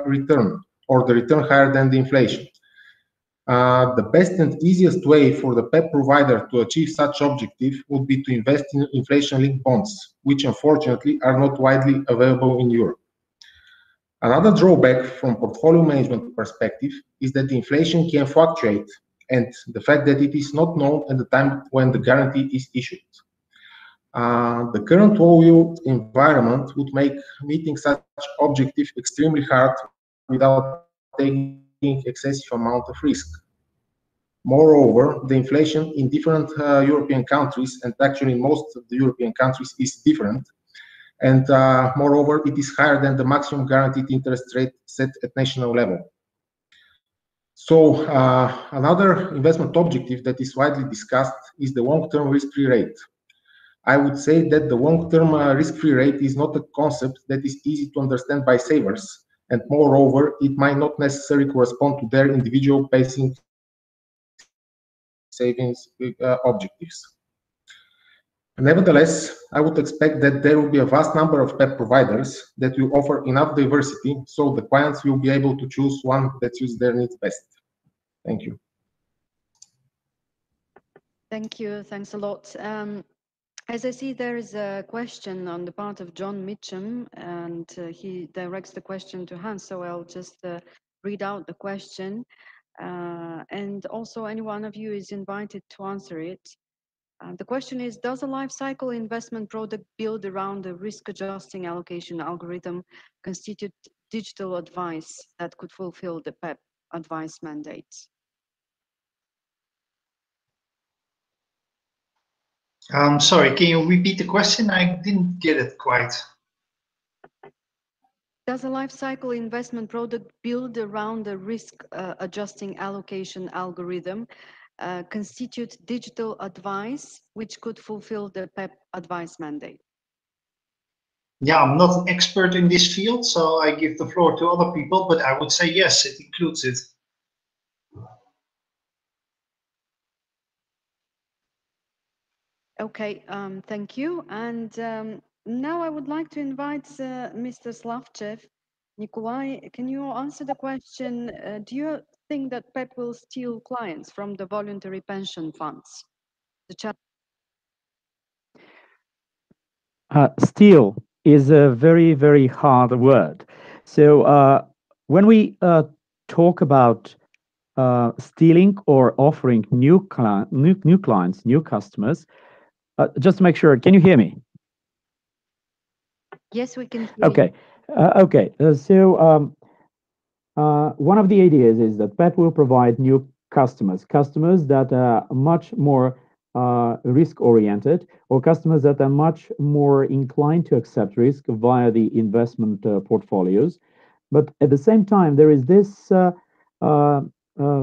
return, or the return higher than the inflation. The best and easiest way for the PEP provider to achieve such objective would be to invest in inflation-linked bonds, which unfortunately are not widely available in Europe. Another drawback from portfolio management perspective is that the inflation can fluctuate and the fact that it is not known at the time when the guarantee is issued. The current low yield environment would make meeting such objective extremely hard without taking excessive amount of risk. Moreover, the inflation in different European countries, and actually most of the European countries, is different. And moreover, it is higher than the maximum guaranteed interest rate set at national level. So another investment objective that is widely discussed is the long-term risk-free rate. I would say that the long-term risk-free rate is not a concept that is easy to understand by savers, and moreover, it might not necessarily correspond to their individual basic savings objectives. Nevertheless, I would expect that there will be a vast number of PEP providers that will offer enough diversity so the clients will be able to choose one that suits their needs best. Thank you. Thank you. Thanks a lot. As I see, there is a question on the part of John Mitchum, and he directs the question to Hans, so I'll just read out the question. And also, any one of you is invited to answer it. The question is, does a life cycle investment product built around a risk adjusting allocation algorithm constitute digital advice that could fulfill the PEP advice mandates? Sorry, can you repeat the question? I didn't get it quite. Does a life cycle investment product built around a risk adjusting allocation algorithm constitute digital advice which could fulfill the PEP advice mandate? Yeah, I'm not an expert in this field, so I give the floor to other people, but I would say yes, it includes it. Okay, thank you. And now I would like to invite Mr. Slavchev. Nikolai, can you answer the question? Do you think that PEP will steal clients from the voluntary pension funds? The chat. Steal is a very, very hard word. So when we talk about stealing or offering new clients, new customers, just to make sure, can you hear me? Yes, we can hear you. Okay. So one of the ideas is that PEP will provide new customers that are much more risk-oriented, or customers that are much more inclined to accept risk via the investment portfolios. But at the same time, there is this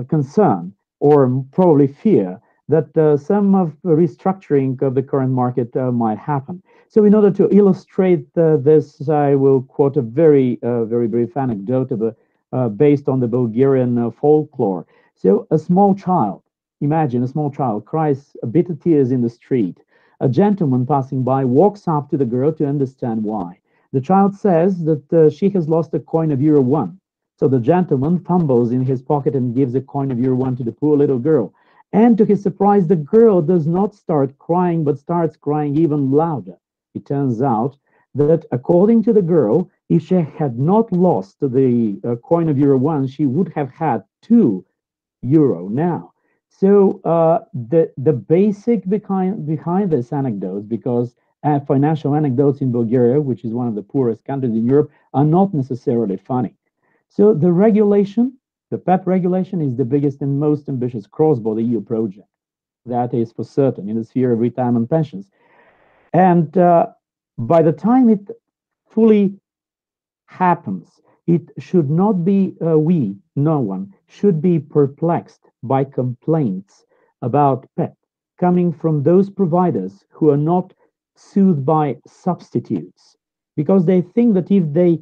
concern, or probably fear, that some of the restructuring of the current market might happen. So in order to illustrate this, I will quote a very brief anecdote based on the Bulgarian folklore. So a small child, imagine a small child cries bitter tears in the street. A gentleman passing by walks up to the girl to understand why. The child says that she has lost a coin of €1. So the gentleman fumbles in his pocket and gives a coin of €1 to the poor little girl. And to his surprise, the girl does not start crying, but starts crying even louder. It turns out that according to the girl, if she had not lost the coin of €1, she would have had €2 now. So the basic behind this anecdote, because financial anecdotes in Bulgaria, which is one of the poorest countries in Europe, are not necessarily funny. So the regulation, the PEPP regulation, is the biggest and most ambitious cross-border EU project. That is for certain in the sphere of retirement pensions. And by the time it fully happens, it should not be no one should be perplexed by complaints about PEPP coming from those providers who are not soothed by substitutes, because they think that if they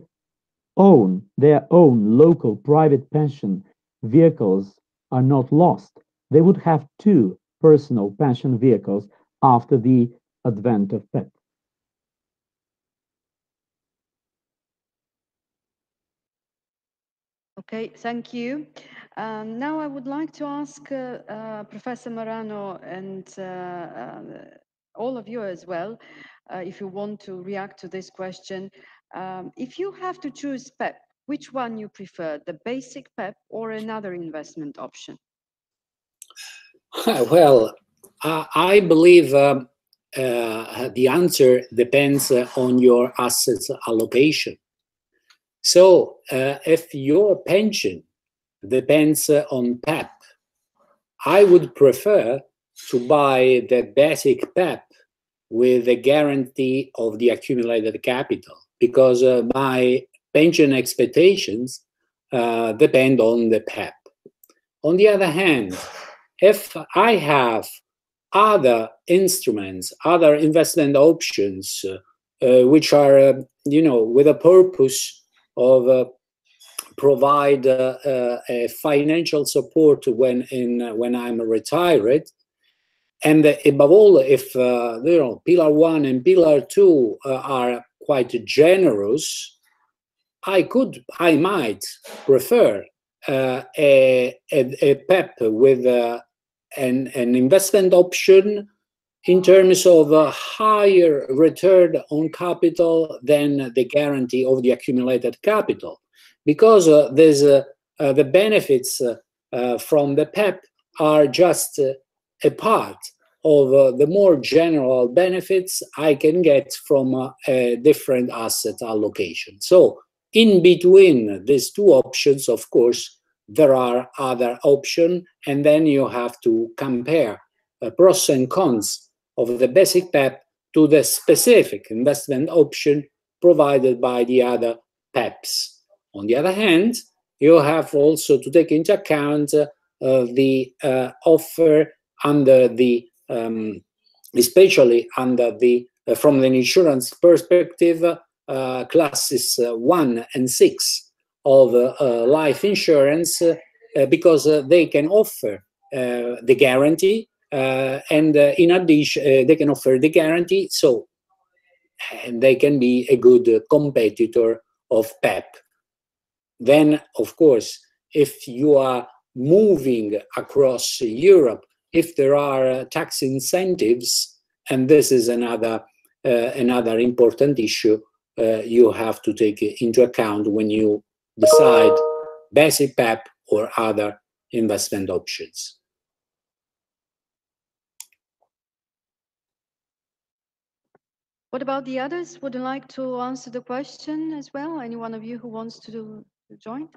own their own local private pension vehicles are not lost, they would have 2 personal pension vehicles after the advent of PEPP. Okay, thank you. Now I would like to ask Professor Morano and all of you as well, if you want to react to this question. If you have to choose PEPP, which one you prefer, the basic PEPP or another investment option? Well, I believe the answer depends on your assets allocation. So if your pension depends on PEPP, I would prefer to buy the basic PEPP with the guarantee of the accumulated capital, because my pension expectations depend on the PEPP. On the other hand, if I have other instruments, other investment options, which are, with a purpose of provide a financial support when I'm retired, and above all, if Pillar 1 and Pillar 2 are quite generous, I might prefer a PEPP with an investment option in terms of a higher return on capital than the guarantee of the accumulated capital, because there's the benefits from the PEPP are just a part of the more general benefits I can get from a different asset allocation. So in between these 2 options, of course, there are other options, and then you have to compare pros and cons of the basic PEPP to the specific investment option provided by the other PEPPs. On the other hand, you have also to take into account the offer under the, especially under the, from the insurance perspective, classes 1 and 6 of life insurance, because they can offer the guarantee, and in addition, they can offer the guarantee, and they can be a good competitor of PEPP. Then, of course, if you are moving across Europe, if there are tax incentives, and this is another important issue you have to take into account when you decide basic PEPP or other investment options. What about the others? Would you like to answer the question as well? Any one of you who wants to join?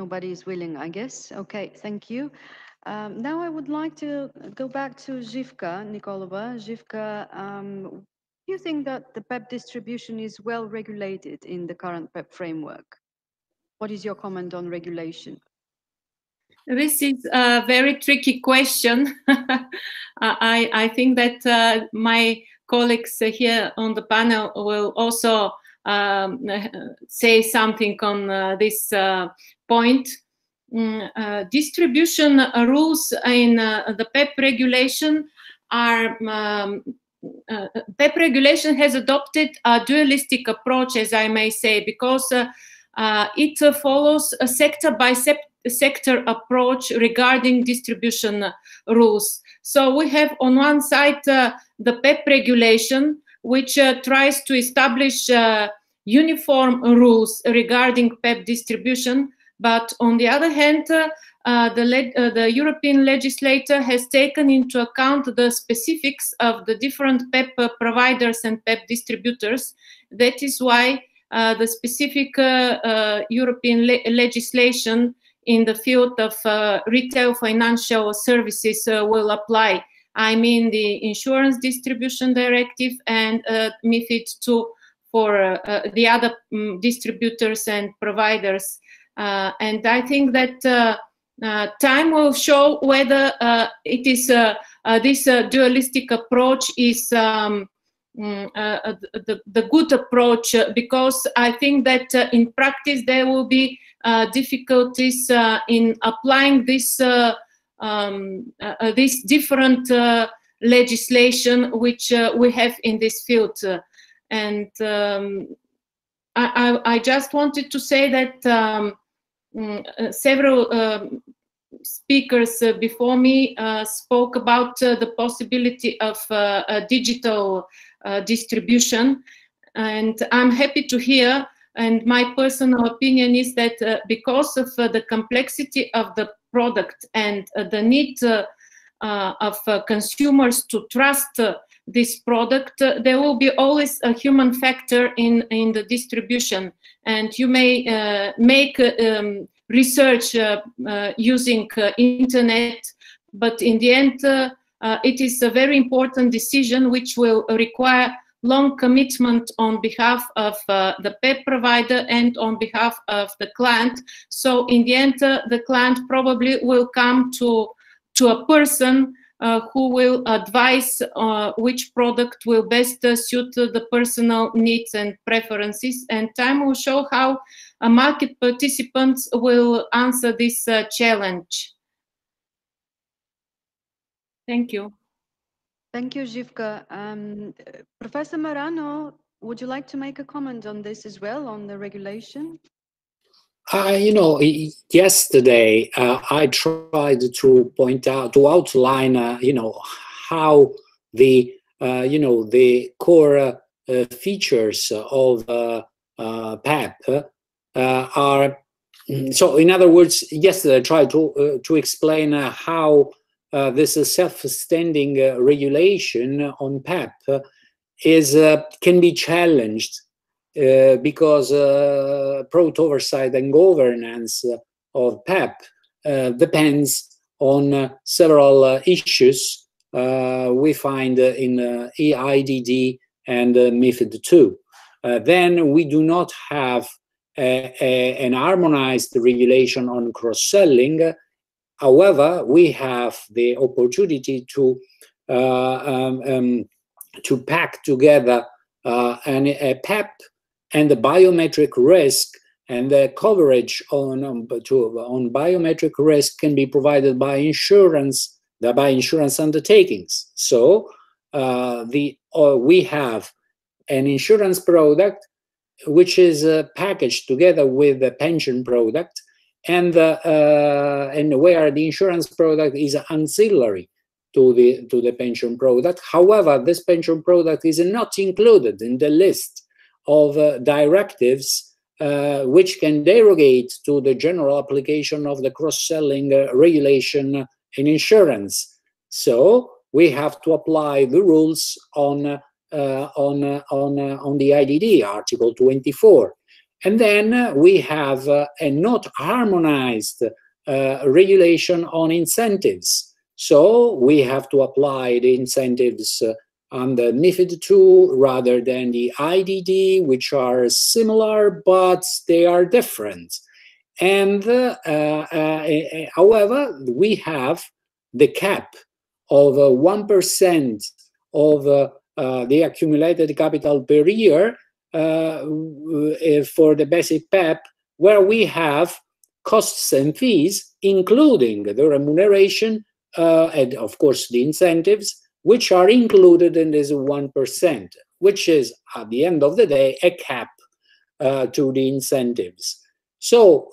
Nobody is willing, I guess. Okay, thank you. Now I would like to go back to Zhivka Nikolova. Zhivka, do you think that the PEPP distribution is well regulated in the current PEPP framework? What is your comment on regulation? This is a very tricky question. I think that my colleagues here on the panel will also say something on this point. Distribution rules in the PEPP regulation are PEPP regulation has adopted a dualistic approach, as I may say, because it follows a sector by sector approach regarding distribution rules. So we have on one side the PEPP regulation, which tries to establish uniform rules regarding PEPP distribution. But on the other hand, the European legislator has taken into account the specifics of the different PEPP providers and PEPP distributors. That is why the specific European legislation in the field of retail financial services will apply. I mean the Insurance Distribution Directive and MiFID II for the other distributors and providers. And I think that time will show whether it is this dualistic approach is the good approach, because I think that in practice there will be difficulties in applying this this different legislation which we have in this field. And I just wanted to say that several speakers before me spoke about the possibility of a digital distribution, and I'm happy to hear. And my personal opinion is that because of the complexity of the product and the need of consumers to trust this product, there will be always a human factor in the distribution. And you may make research using internet, but in the end, it is a very important decision which will require long commitment on behalf of the PEPP provider and on behalf of the client. So in the end, the client probably will come to a person who will advise which product will best suit the personal needs and preferences. And time will show how market participants will answer this challenge. Thank you. Thank you, Zhivka. Professor Morano, would you like to make a comment on this as well, on the regulation? You know, yesterday I tried to point out, to outline, you know, how the, you know, the core features of PEPP are. So, in other words, yesterday I tried to explain how this self-standing regulation on PEPP is can be challenged. Because product oversight and governance of PEPP depends on several issues we find in EIDD and MiFID II. Then we do not have an harmonized regulation on cross-selling. However, we have the opportunity to pack together a PEPP and the biometric risk, and the coverage on biometric risk can be provided by insurance undertakings. So we have an insurance product which is packaged together with a pension product, and where the insurance product is ancillary to the pension product. However, this pension product is not included in the list of directives which can derogate to the general application of the cross-selling regulation in insurance. So we have to apply the rules on the IDD, Article 24. And then we have a not harmonized regulation on incentives. So we have to apply the incentives under MiFID II rather than the IDD, which are similar, but they are different. And however, we have the cap of 1% of the accumulated capital per year for the basic PEPP, where we have costs and fees, including the remuneration and, of course, the incentives, which are included in this 1%, which is, at the end of the day, a cap to the incentives. So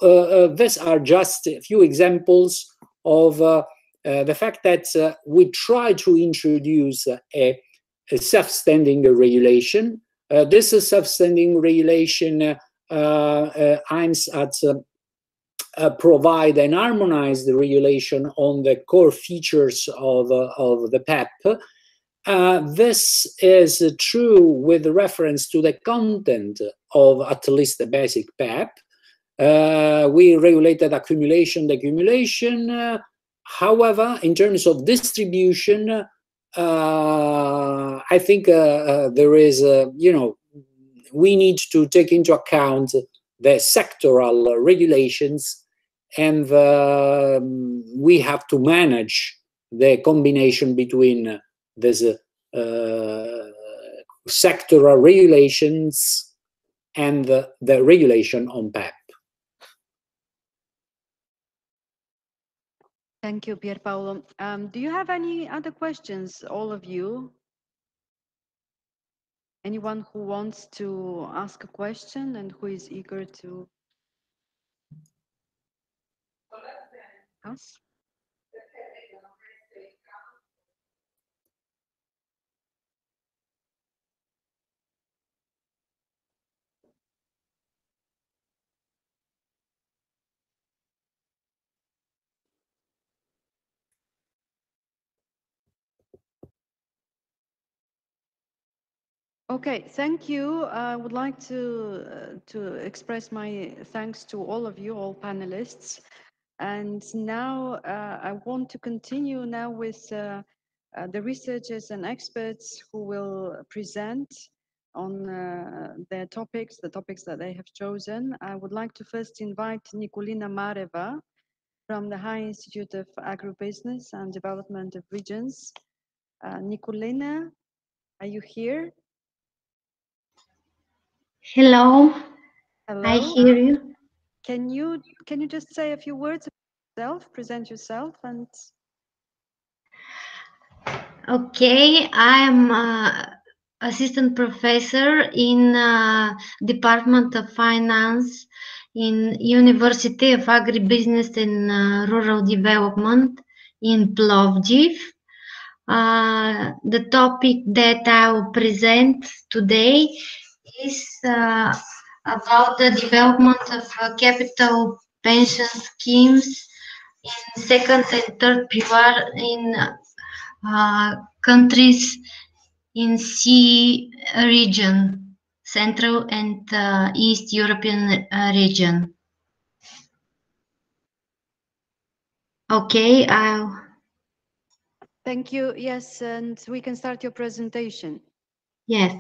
these are just a few examples of the fact that we try to introduce a self-standing regulation. This is self-standing regulation aims at provide an harmonized regulation on the core features of the PEPP. This is true with reference to the content of at least the basic PEPP. We regulated accumulation, decumulation. However, in terms of distribution, I think there is, we need to take into account the sectoral regulations, and we have to manage the combination between these sectoral regulations and the regulation on PEPP. Thank you, Pier Paolo. Do you have any other questions, all of you? Anyone who wants to ask a question and who is eager to ask? Okay, thank you. I would like to express my thanks to all of you, all panelists. And now I want to continue now with the researchers and experts who will present on their topics, the topics that they have chosen. I would like to first invite Nicolina Mareva from the High Institute of Agribusiness and Development of Regions. Nicolina, are you here? Hello. Hello. I hear you. Can you just say a few words about yourself, present yourself, and Okay, I am assistant professor in Department of Finance in University of Agribusiness and Rural Development in Plovdiv. The topic that I will present today is about the development of capital pension schemes in second and third pillar in countries in sea region, Central and East European region. Okay, thank you. Yes, and we can start your presentation. Yes.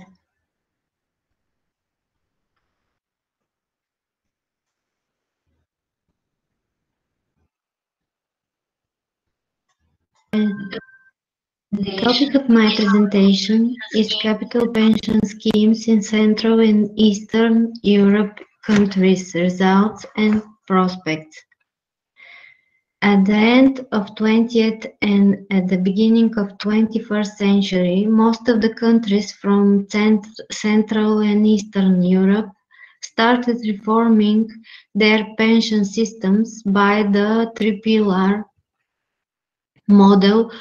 The topic of my presentation is capital pension schemes in Central and Eastern Europe countries, results and prospects. At the end of 20th and at the beginning of 21st century, most of the countries from Central and Eastern Europe started reforming their pension systems by the three-pillar model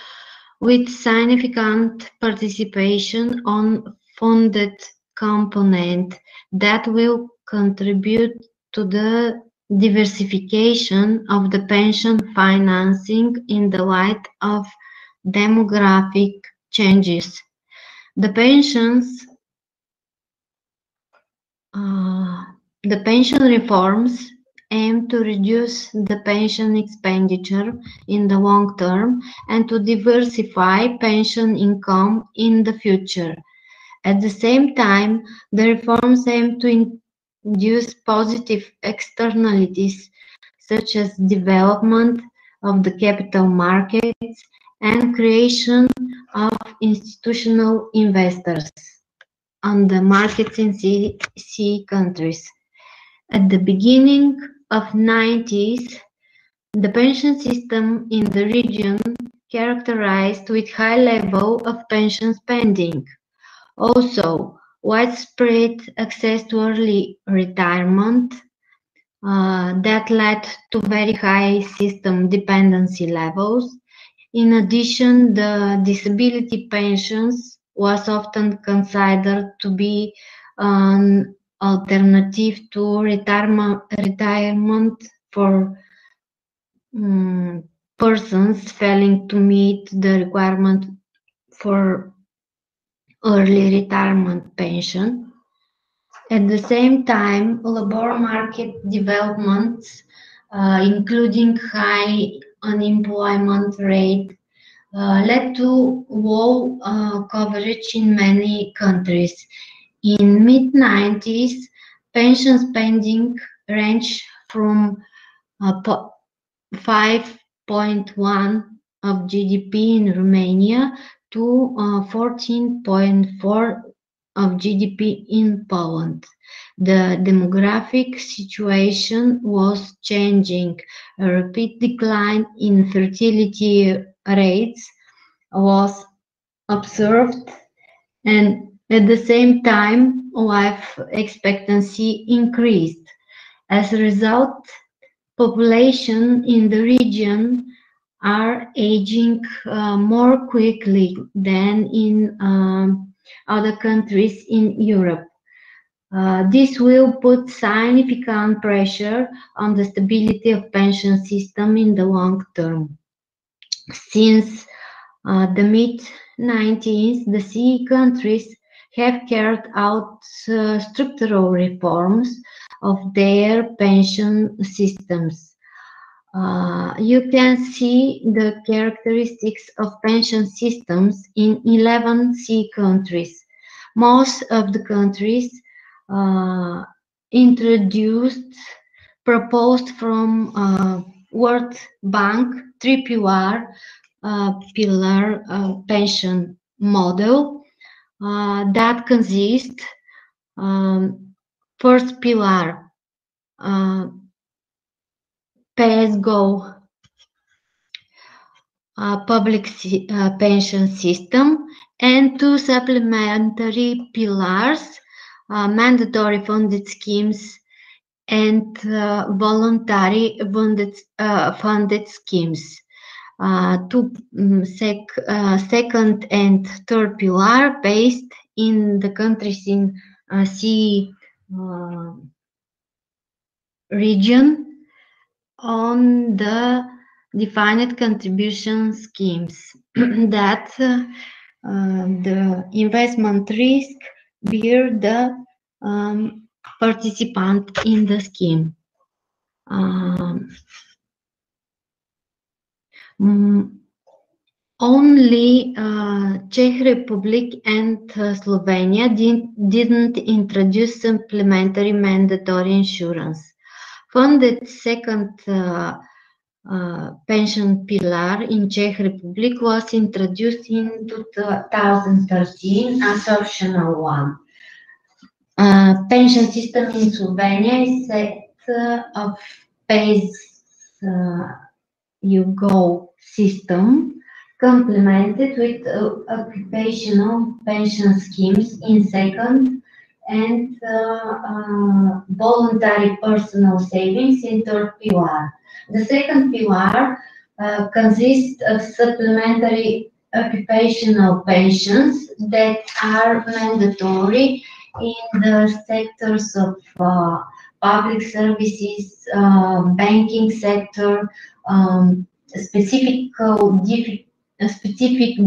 with significant participation on funded component that will contribute to the diversification of the pension financing in the light of demographic changes. The pensions The pension reforms aim to reduce the pension expenditure in the long term and to diversify pension income in the future. At the same time, the reforms aim to induce positive externalities such as development of the capital markets and creation of institutional investors on the markets in CE countries. At the beginning of 90s, the pension system in the region characterized with high level of pension spending. Also, widespread access to early retirement that led to very high system dependency levels. In addition, the disability pensions was often considered to be an alternative to retirement for persons failing to meet the requirement for early retirement pension. At the same time, labor market developments, including high unemployment rate, led to low coverage in many countries. In mid-90s, pension spending ranged from 5.1 of GDP in Romania to 14.4 of GDP in Poland. The demographic situation was changing. A rapid decline in fertility rates was observed, and at the same time, life expectancy increased. As a result, population in the region are aging more quickly than in other countries in Europe. This will put significant pressure on the stability of pension system in the long term. Since the mid-90s, the CE countries have carried out structural reforms of their pension systems. You can see the characteristics of pension systems in 11 CE countries. Most of the countries proposed from World Bank pillar pension model that consists first pillar pay-as-go public pension system and two supplementary pillars, mandatory funded schemes and voluntary funded schemes. Second and third pillar based in the countries in CE region on the defined contribution schemes that the investment risk bear the participant in the scheme. Only Czech Republic and Slovenia didn't introduce supplementary mandatory insurance. Funded second pension pillar in Czech Republic was introduced in 2013 as optional one. Pension system in Slovenia is set of pay-as-you-go system complemented with occupational pension schemes in second and voluntary personal savings in third pillar. The second pillar consists of supplementary occupational pensions that are mandatory in the sectors of public services, banking sector, specific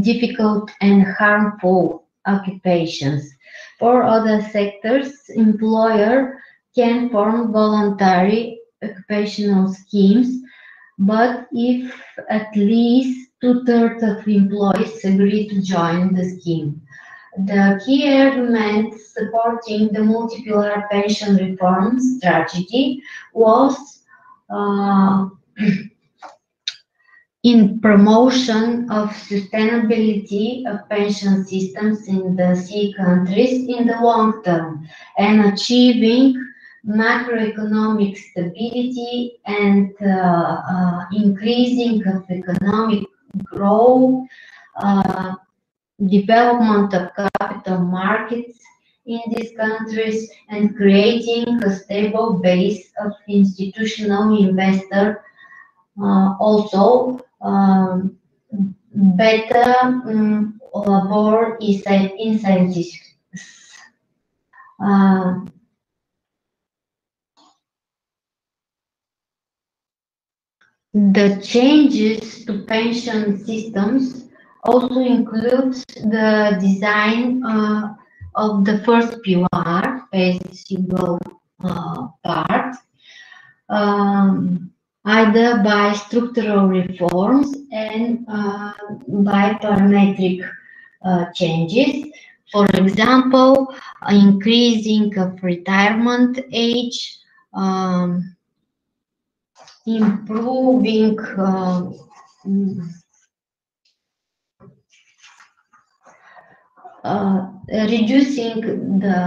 difficult and harmful occupations. For other sectors, employer can form voluntary occupational schemes, but if at least 2/3 of employees agree to join the scheme. The key argument supporting the multi-pillar pension reform strategy was in promotion of sustainability of pension systems in the CE countries in the long term and achieving macroeconomic stability and increasing of economic growth, development of capital markets in these countries, and creating a stable base of institutional investor. Also, better labor incentives. The changes to pension systems also includes the design of the first pillar as single part, either by structural reforms and by parametric changes. For example, increasing of retirement age, improving reducing the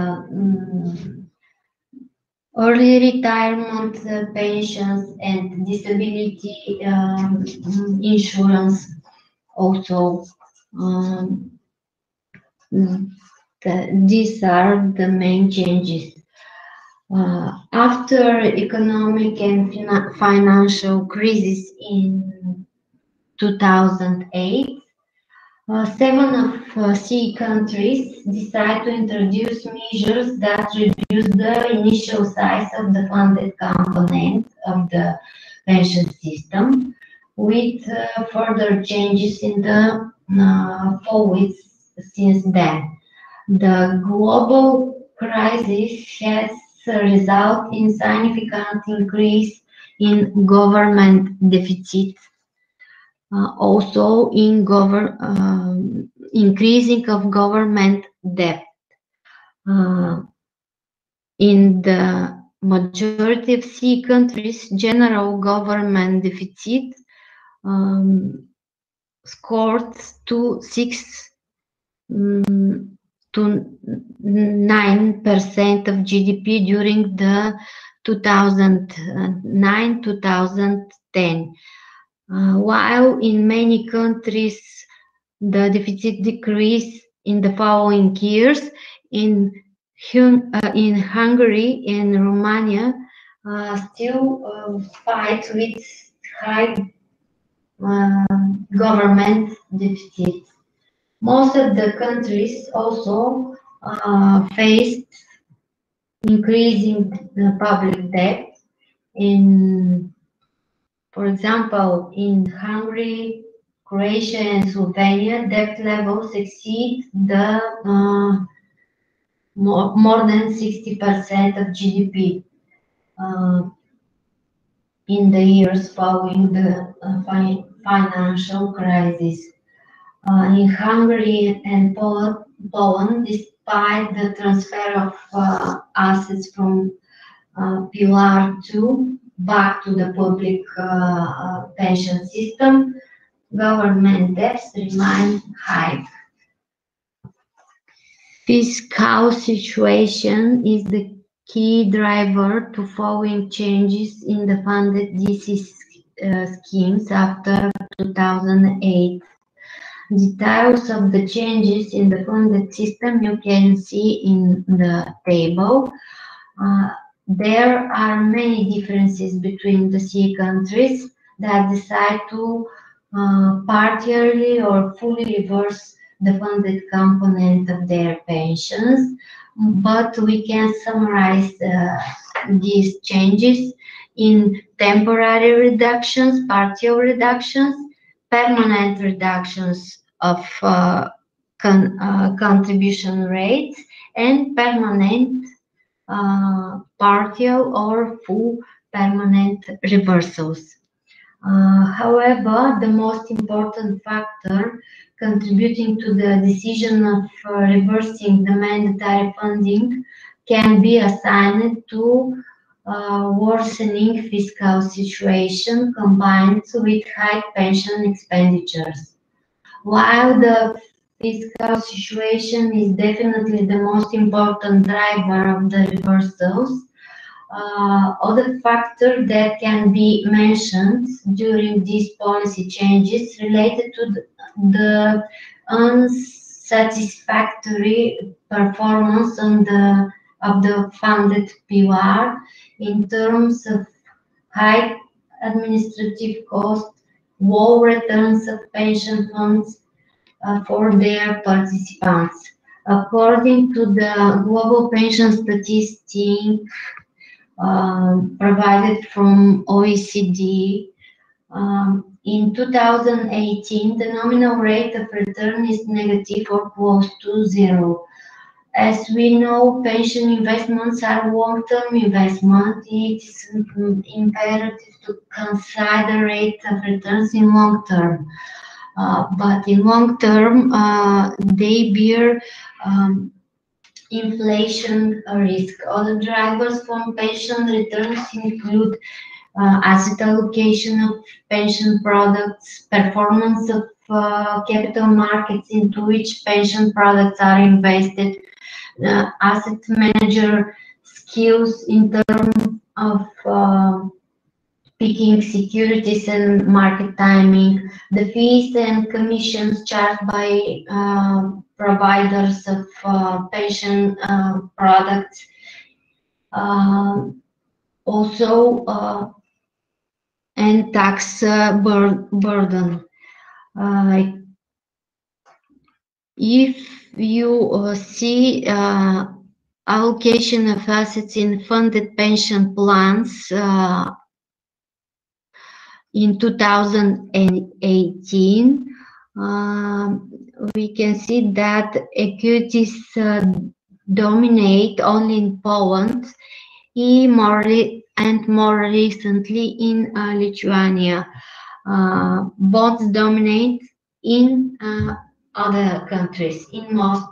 early retirement pensions and disability insurance also. These are the main changes. After economic and financial crisis in 2008, 7 of CE countries decided to introduce measures that reduce the initial size of the funded component of the pension system, with further changes in the fall weeks since then. The global crisis has resulted in significant increase in government deficit. Also in increasing of government debt. In the majority of CE countries, general government deficit scored to 6 to 9% of GDP during the 2009-2010. While in many countries the deficit decreased in the following years, in Hungary and Romania still fight with high government deficit. Most of the countries also faced increasing the public debt. For example, in Hungary, Croatia, and Slovenia, debt levels exceed the more than 60% of GDP in the years following the financial crisis. In Hungary and Poland, despite the transfer of assets from Pillar 2 back to the public pension system, government debts remain high. Fiscal situation is the key driver to following changes in the funded DC schemes after 2008. Details of the changes in the funded system you can see in the table. There are many differences between the CE countries that decide to partially or fully reverse the funded component of their pensions, but we can summarize these changes in temporary reductions, partial reductions, permanent reductions of contribution rates, and permanent partial or full permanent reversals. However, the most important factor contributing to the decision of reversing the mandatory funding can be assigned to worsening fiscal situation combined with high pension expenditures. While the fiscal situation is definitely the most important driver of the reversals, other factors that can be mentioned during these policy changes related to the unsatisfactory performance of the funded PUR in terms of high administrative costs, low returns of pension funds for their participants. According to the Global Pension Statistic provided from OECD, in 2018, the nominal rate of return is negative or close to zero. As we know, pension investments are long-term investment. It is imperative to consider rate of returns in long term. But in long term, they bear inflation risk. Other drivers from pension returns include asset allocation of pension products, performance of capital markets into which pension products are invested, asset manager skills in terms of picking securities and market timing, the fees and commissions charged by providers of pension products, also and tax burden. If you see allocation of assets in funded pension plans in 2018, we can see that equities dominate only in Poland and more recently in Lithuania. Bonds dominate in other countries, in most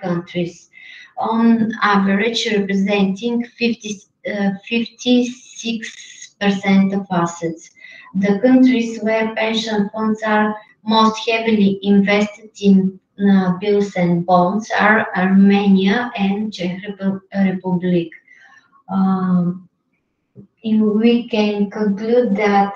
countries, on average representing 56% of assets. The countries where pension funds are most heavily invested in bills and bonds are Armenia and Czech Republic. We can conclude that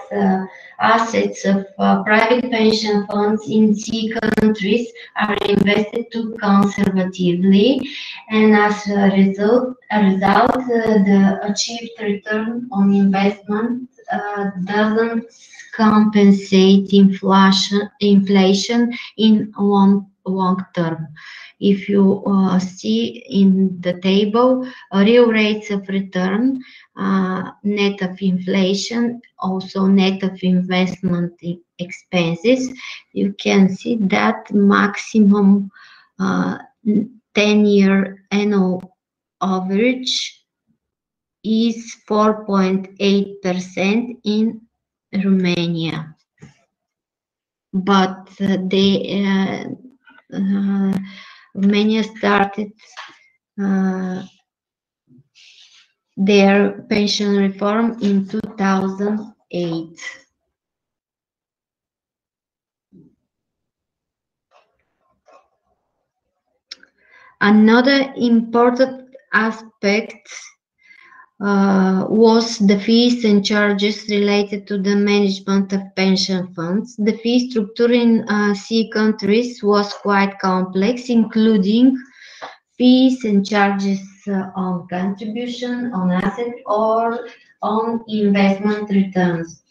assets of private pension funds in C countries are invested too conservatively, and as a result, the achieved return on investment doesn't compensate inflation in long term. If you see in the table, real rates of return, net of inflation, also net of investment expenses, you can see that maximum 10-year annual average is 4.8% in Romania. But Romania started their pension reform in 2008. Another important aspect was the fees and charges related to the management of pension funds. The fee structure in C countries was quite complex, including fees and charges on contribution, on asset, or on investment returns.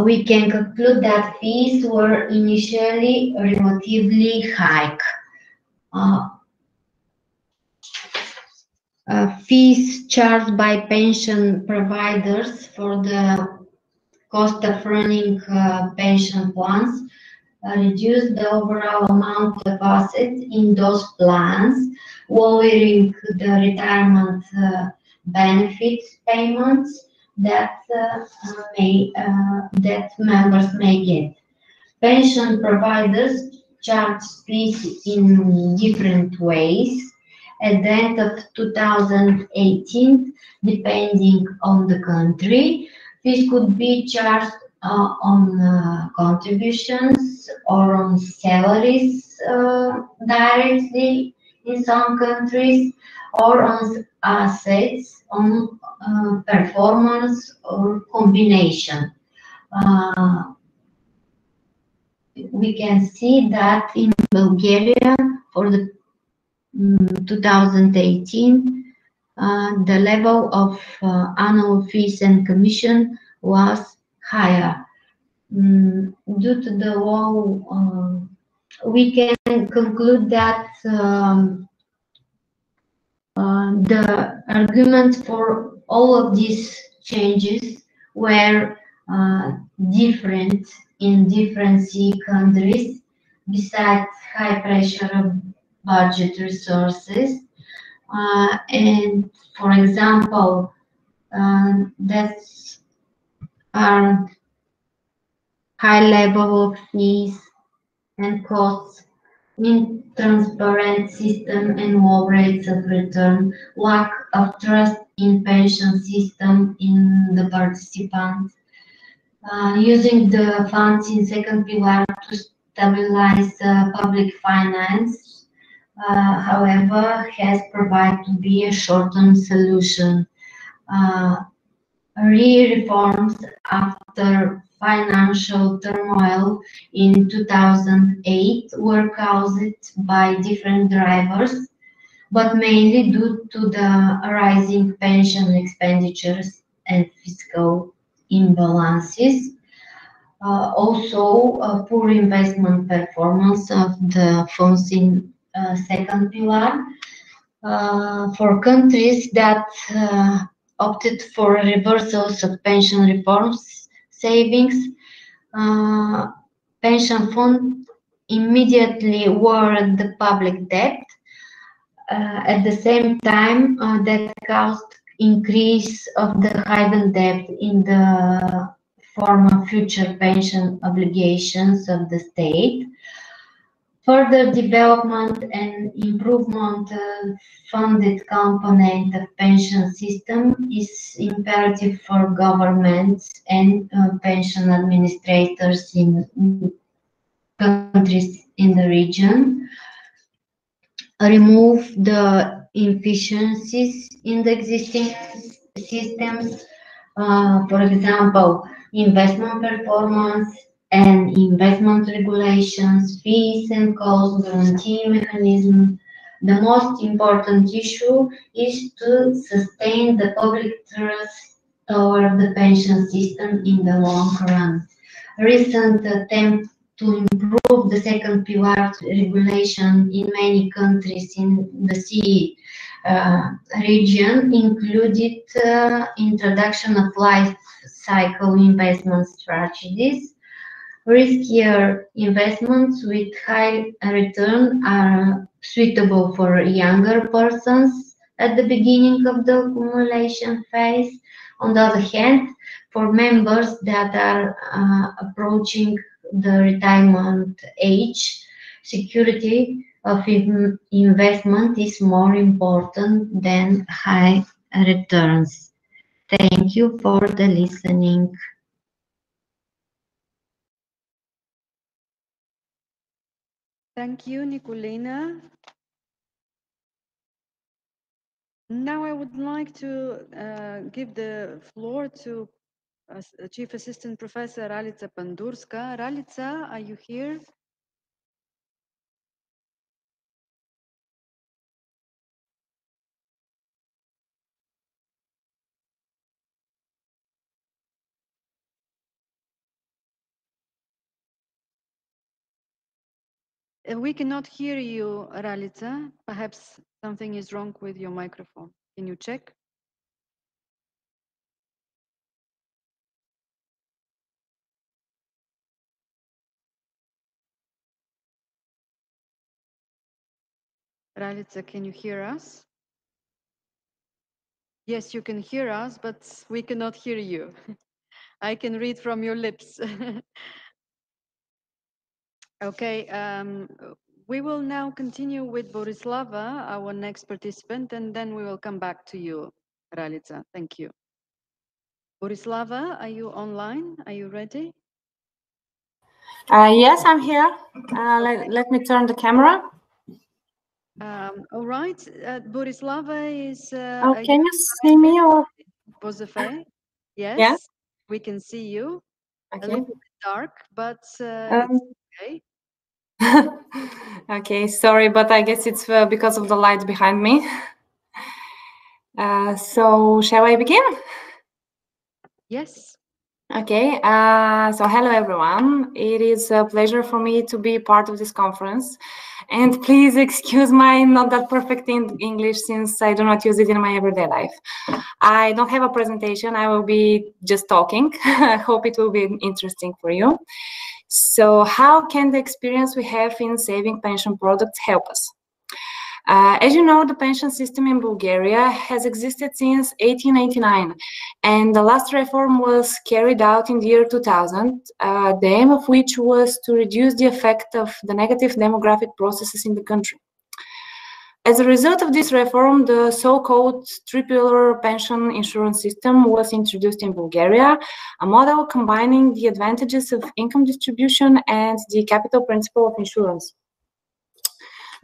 We can conclude that fees were initially relatively high. Fees charged by pension providers for the cost of running pension plans reduce the overall amount of assets in those plans, lowering the retirement benefits payments that members may get. Pension providers charge fees in different ways. At the end of 2018, depending on the country, fees could be charged on contributions or on salaries directly in some countries, or on assets, on performance, or combination. We can see that in Bulgaria for the 2018, the level of annual fees and commission was higher. Due to the law, we can conclude that the arguments for all of these changes were different in different CE countries, besides high pressure of budget resources. And for example, that's our high level of fees and costs, intransparent system and low rates of return, lack of trust in pension system in the participants, using the funds in second pillar to stabilize public finance, however, has proved to be a short-term solution. Reforms after financial turmoil in 2008 were caused by different drivers, but mainly due to the rising pension expenditures and fiscal imbalances. Also, poor investment performance of the funds in second pillar. For countries that opted for reversals of pension reforms savings, pension fund immediately lowered the public debt. At the same time, that caused increase of the hidden debt in the form of future pension obligations of the state. Further development and improvement of funded component of pension system is imperative for governments and pension administrators in countries in the region. Remove the inefficiencies in the existing systems, for example, investment performance and investment regulations, fees and cost guarantee mechanism. The most important issue is to sustain the public trust toward the pension system in the long run. Recent attempts to improve the second pillar regulation in many countries in the CE region included introduction of life cycle investment strategies. Riskier investments with high return are suitable for younger persons at the beginning of the accumulation phase. On the other hand, for members that are approaching the retirement age, security of investment is more important than high returns. Thank you for the listening. Thank you, Nicolina. Now I would like to give the floor to Chief Assistant Professor Ralica Pandurska. Ralica, are you here? We cannot hear you, Ralica. Perhaps something is wrong with your microphone. Can you check? Ralica, can you hear us? Yes, you can hear us, but we cannot hear you. I can read from your lips. Okay, we will now continue with Borislava, our next participant, and then we will come back to you, Ralica. Thank you. Borislava, are you online? Are you ready? Yes, I'm here. Let me turn the camera. All right. Borislava is... can you see me? Or? VUZF? Yes, yeah? We can see you. Okay. A little bit dark, but it's okay. Okay, sorry, but I guess it's because of the lights behind me. So, shall I begin? Yes. Okay, so hello everyone. It is a pleasure for me to be part of this conference. And please excuse my not that perfect English since I do not use it in my everyday life. I don't have a presentation, I will be just talking. I hope it will be interesting for you. So how can the experience we have in saving pension products help us? As you know, the pension system in Bulgaria has existed since 1889, and the last reform was carried out in the year 2000, the aim of which was to reduce the effect of the negative demographic processes in the country. As a result of this reform, the so-called three-pillar pension insurance system was introduced in Bulgaria, a model combining the advantages of income distribution and the capital principle of insurance.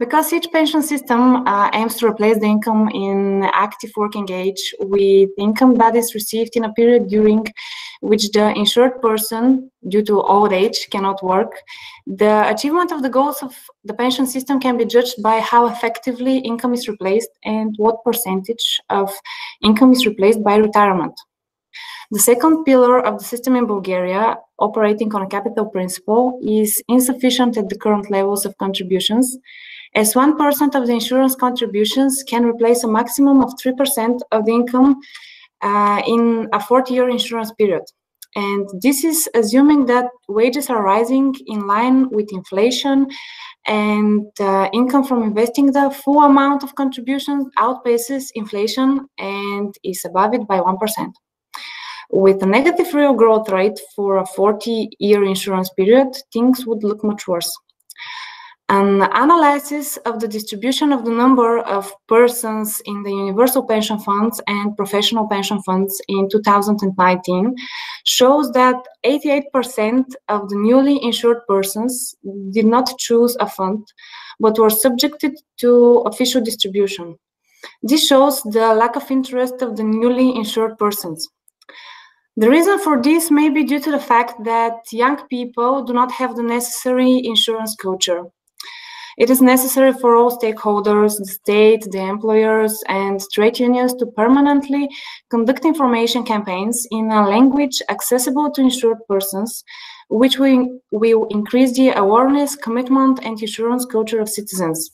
Because each pension system aims to replace the income in active working age with income that is received in a period during which the insured person, due to old age, cannot work, the achievement of the goals of the pension system can be judged by how effectively income is replaced and what percentage of income is replaced by retirement. The second pillar of the system in Bulgaria, operating on a capital principle, is insufficient at the current levels of contributions, as 1% of the insurance contributions can replace a maximum of 3% of the income in a 40-year insurance period. And this is assuming that wages are rising in line with inflation and income from investing the full amount of contributions outpaces inflation and is above it by 1%. With a negative real growth rate for a 40-year insurance period, things would look much worse. An analysis of the distribution of the number of persons in the universal pension funds and professional pension funds in 2019 shows that 88% of the newly insured persons did not choose a fund, but were subjected to official distribution. This shows the lack of interest of the newly insured persons. The reason for this may be due to the fact that young people do not have the necessary insurance culture. It is necessary for all stakeholders, the state, the employers, and trade unions to permanently conduct information campaigns in a language accessible to insured persons, which will increase the awareness, commitment, and insurance culture of citizens.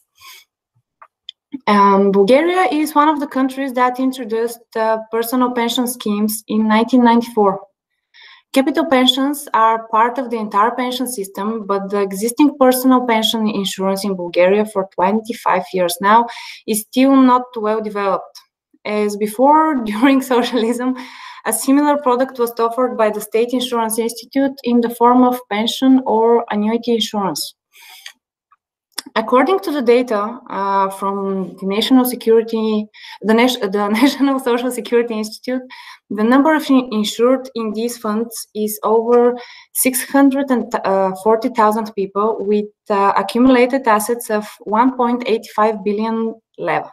Bulgaria is one of the countries that introduced personal pension schemes in 1994. Capital pensions are part of the entire pension system, but the existing personal pension insurance in Bulgaria for 25 years now is still not well developed. As before, during socialism, a similar product was offered by the State Insurance Institute in the form of pension or annuity insurance. According to the data from the National Social Security Institute, the number of insured in these funds is over 640,000 people with accumulated assets of 1.85 billion lev.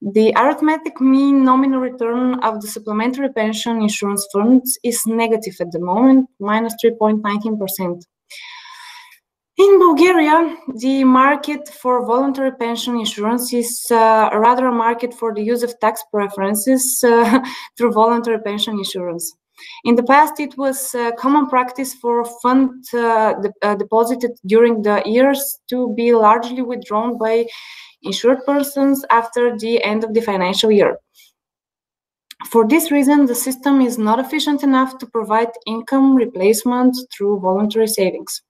The arithmetic mean nominal return of the supplementary pension insurance funds is negative at the moment, minus 3.19%. In Bulgaria, the market for voluntary pension insurance is rather a market for the use of tax preferences through voluntary pension insurance. In the past, it was common practice for funds deposited during the years to be largely withdrawn by insured persons after the end of the financial year. For this reason, the system is not efficient enough to provide income replacement through voluntary savings.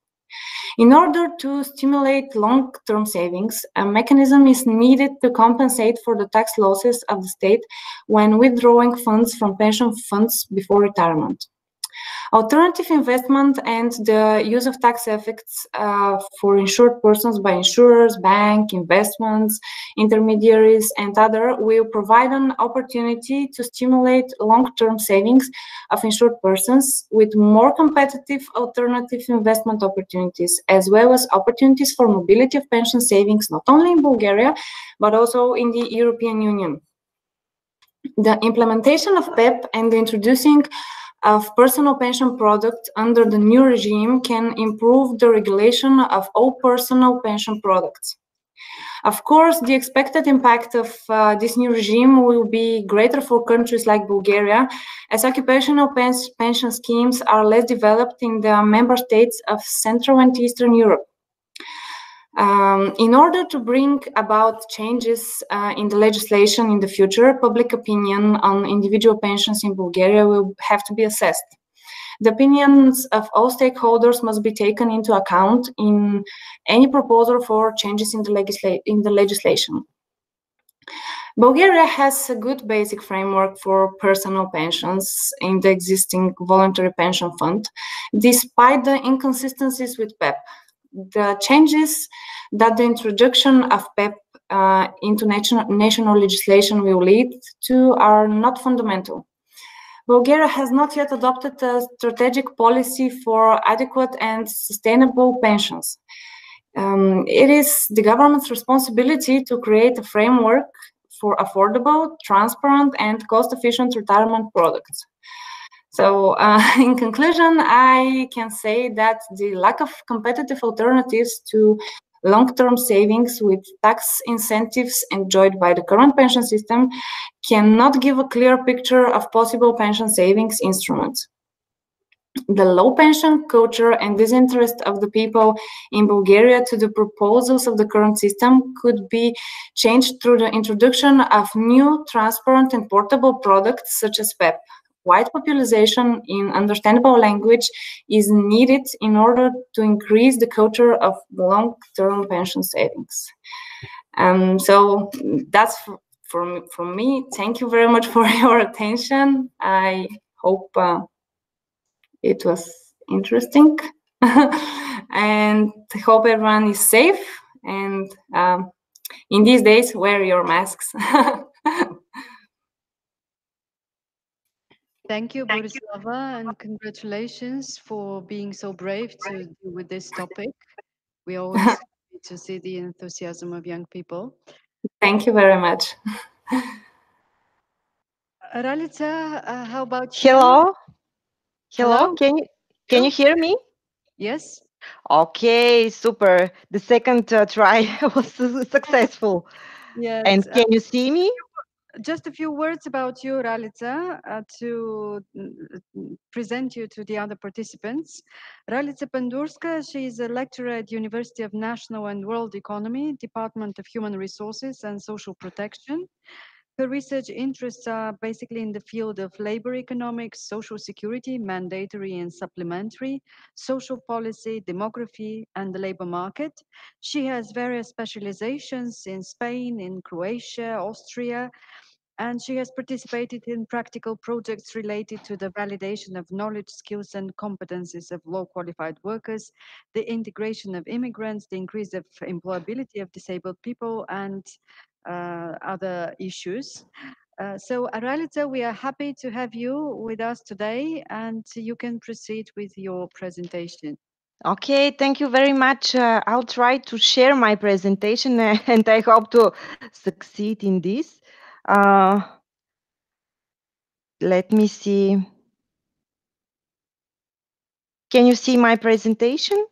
In order to stimulate long-term savings, a mechanism is needed to compensate for the tax losses of the state when withdrawing funds from pension funds before retirement. Alternative investment and the use of tax effects for insured persons by insurers, bank, investments, intermediaries, and other will provide an opportunity to stimulate long-term savings of insured persons with more competitive alternative investment opportunities, as well as opportunities for mobility of pension savings, not only in Bulgaria, but also in the European Union. The implementation of PEPP and the introducing of personal pension products under the new regime can improve the regulation of all personal pension products. Of course, the expected impact of this new regime will be greater for countries like Bulgaria, as occupational pension schemes are less developed in the member states of Central and Eastern Europe. In order to bring about changes in the legislation in the future, public opinion on individual pensions in Bulgaria will have to be assessed. The opinions of all stakeholders must be taken into account in any proposal for changes in the legislation. Bulgaria has a good basic framework for personal pensions in the existing voluntary pension fund, despite the inconsistencies with PEPP. The changes that the introduction of PEPP into national legislation will lead to are not fundamental. Bulgaria has not yet adopted a strategic policy for adequate and sustainable pensions. It is the government's responsibility to create a framework for affordable, transparent, and cost-efficient retirement products. So, in conclusion, I can say that the lack of competitive alternatives to long-term savings with tax incentives enjoyed by the current pension system cannot give a clear picture of possible pension savings instruments. The low pension culture and disinterest of the people in Bulgaria to the proposals of the current system could be changed through the introduction of new, transparent, and portable products such as PEPP. Wide popularization in understandable language is needed in order to increase the culture of long-term pension savings. So that's from me. Thank you very much for your attention. I hope it was interesting and I hope everyone is safe, and in these days, wear your masks. Thank you, Borislava, and congratulations for being so brave to deal with this topic. We always happy to see the enthusiasm of young people. Thank you very much. Ralica, how about you? Hello. Hello. Can you hear me? Yes. Okay, super. The second try was successful. Yes. And can you see me? Just a few words about you, Ralica, to present you to the other participants. Ralica Pendurska, she is a lecturer at University of National and World Economy, Department of Human Resources and Social Protection. Her research interests are basically in the field of labor economics, social security, mandatory and supplementary, social policy, demography, and the labor market. She has various specializations in Spain, in Croatia, Austria, and she has participated in practical projects related to the validation of knowledge, skills, and competencies of low-qualified workers, the integration of immigrants, the increase of employability of disabled people, and other issues. So, Ralica, we are happy to have you with us today, and you can proceed with your presentation. Okay, thank you very much. I'll try to share my presentation and I hope to succeed in this. Let me see. Can you see my presentation?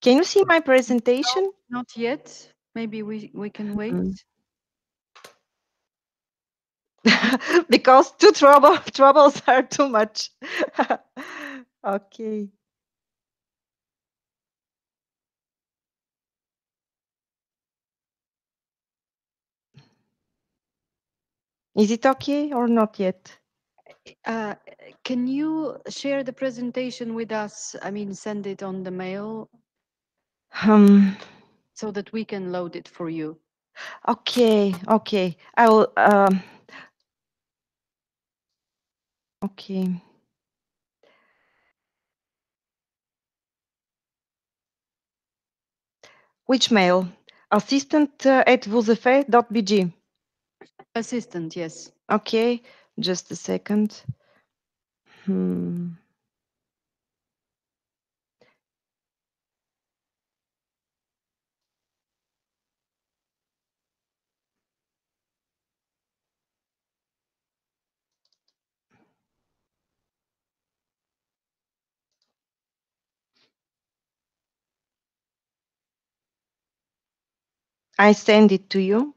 Can you see my presentation? No, not yet. Maybe we can wait. Because two troubles are too much. Okay. Is it okay or not yet? Can you share the presentation with us? I mean, send it on the mail so that we can load it for you. Okay, okay. I will. Okay. Which mail? Assistant at VUZF.bg. Assistant, yes. Okay, just a second. I send it to you.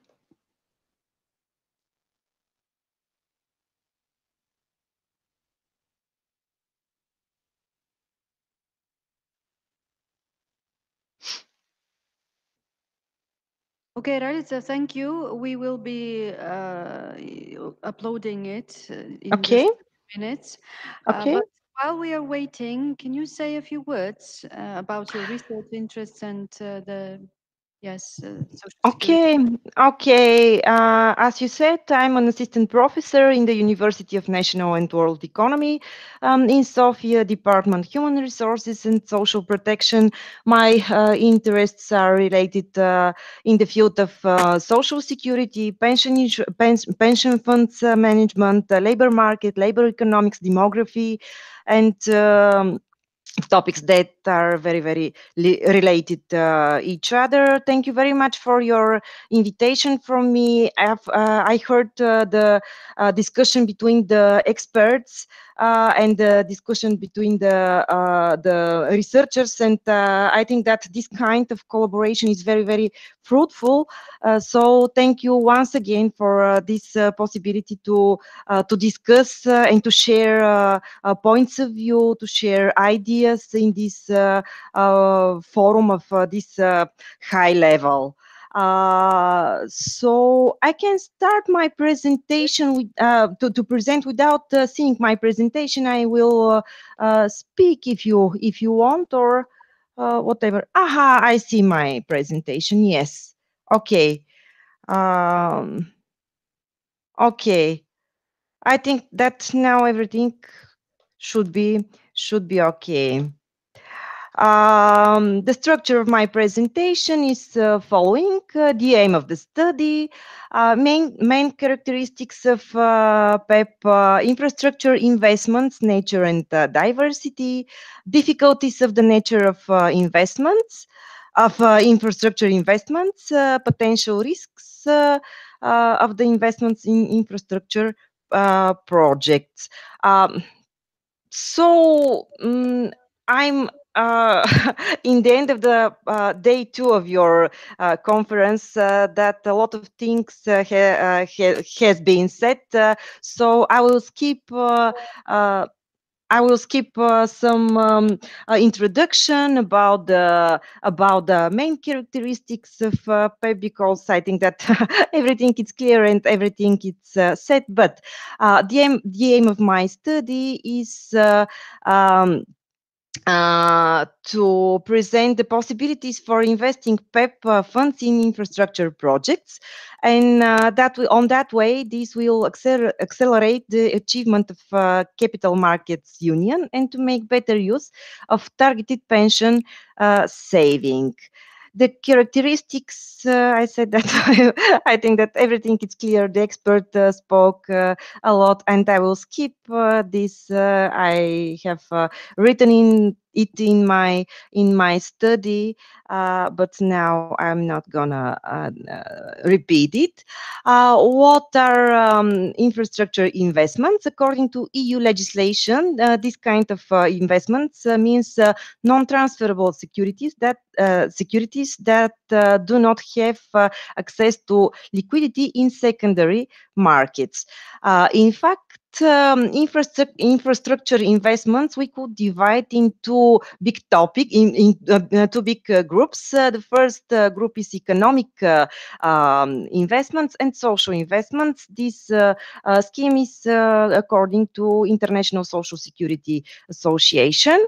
Okay, Ralitza, thank you. We will be uploading it in just minutes. Okay. But while we are waiting, can you say a few words about your research interests and the Social Security? Okay. As you said, I'm an assistant professor in the University of National and World Economy in Sofia, Department Human Resources and Social Protection. My interests are related in the field of social security, pension funds management, labor market, labor economics, demography, and topics that are very, very related each other. Thank you very much for your invitation from me. I heard the discussion between the experts and the discussion between the researchers, and I think that this kind of collaboration is very, very fruitful. So thank you once again for this possibility to discuss and to share points of view, to share ideas in this forum of this high level. So I can start my presentation with, to present without seeing my presentation. I will speak if you want, or whatever. Aha, I see my presentation. Yes. Okay. Okay. I think that now everything should be okay. The structure of my presentation is following the aim of the study, main characteristics of PEPP, infrastructure investments, nature and diversity, difficulties of the nature of investments, of infrastructure investments, potential risks of the investments in infrastructure projects. So I'm in the end of the day 2 of your conference that a lot of things has been said. So I will skip some introduction about the main characteristics of PEPP, because I think that everything is clear and everything is said. But the aim of my study is to present the possibilities for investing PEPP funds in infrastructure projects, and on that way, this will accelerate the achievement of capital markets union and to make better use of targeted pension saving. The characteristics, I said that I think that everything is clear. The expert spoke a lot, and I will skip this. I have written it in my study, but now I'm not gonna repeat it. What are infrastructure investments? According to EU legislation, this kind of investments means non-transferable securities that do not have access to liquidity in secondary markets. In fact, infrastructure investments we could divide into big topic in two big groups. The first group is economic investments and social investments. This scheme is according to International Social Security Association.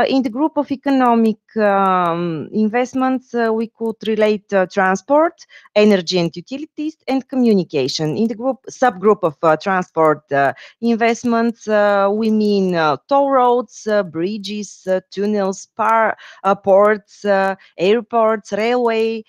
In the group of economic investments, we could relate transport, energy and utilities, and communication. In the subgroup of transport investments, we mean toll roads, bridges, tunnels, ports, airports, railway,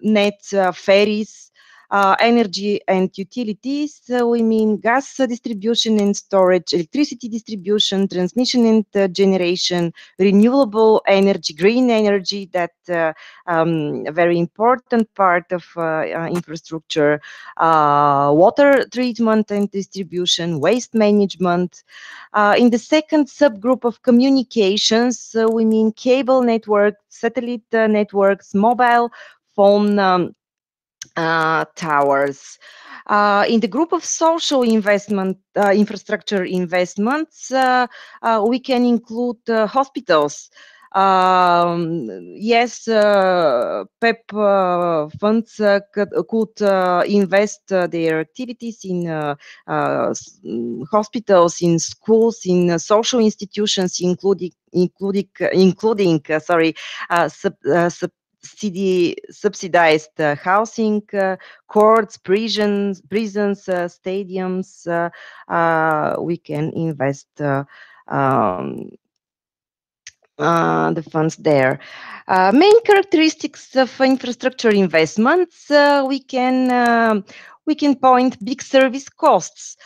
net ferries. Energy and utilities, we mean gas distribution and storage, electricity distribution, transmission and generation, renewable energy, green energy, that a very important part of infrastructure, water treatment and distribution, waste management. In the second subgroup of communications, we mean cable networks, satellite networks, mobile phone towers. In the group of social investment, infrastructure investments, we can include hospitals. Yes, PEPP funds could invest their activities in hospitals, in schools, in social institutions, including subsidized housing, courts, prisons, stadiums. We can invest the funds there. Main characteristics of infrastructure investments, we can point big service costs.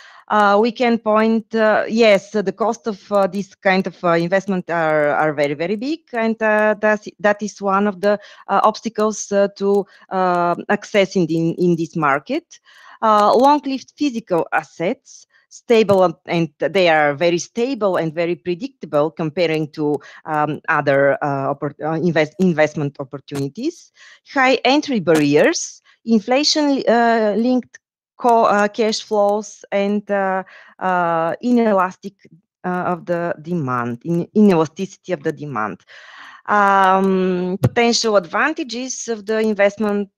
We can point, yes, the cost of this kind of investment are very, very big, and that is one of the obstacles to accessing in this market. Long-lived physical assets, stable, and they are very stable and very predictable comparing to other investment opportunities. High entry barriers, inflation-linked cash flows, and inelastic of the demand, inelasticity of the demand. Potential advantages of the investment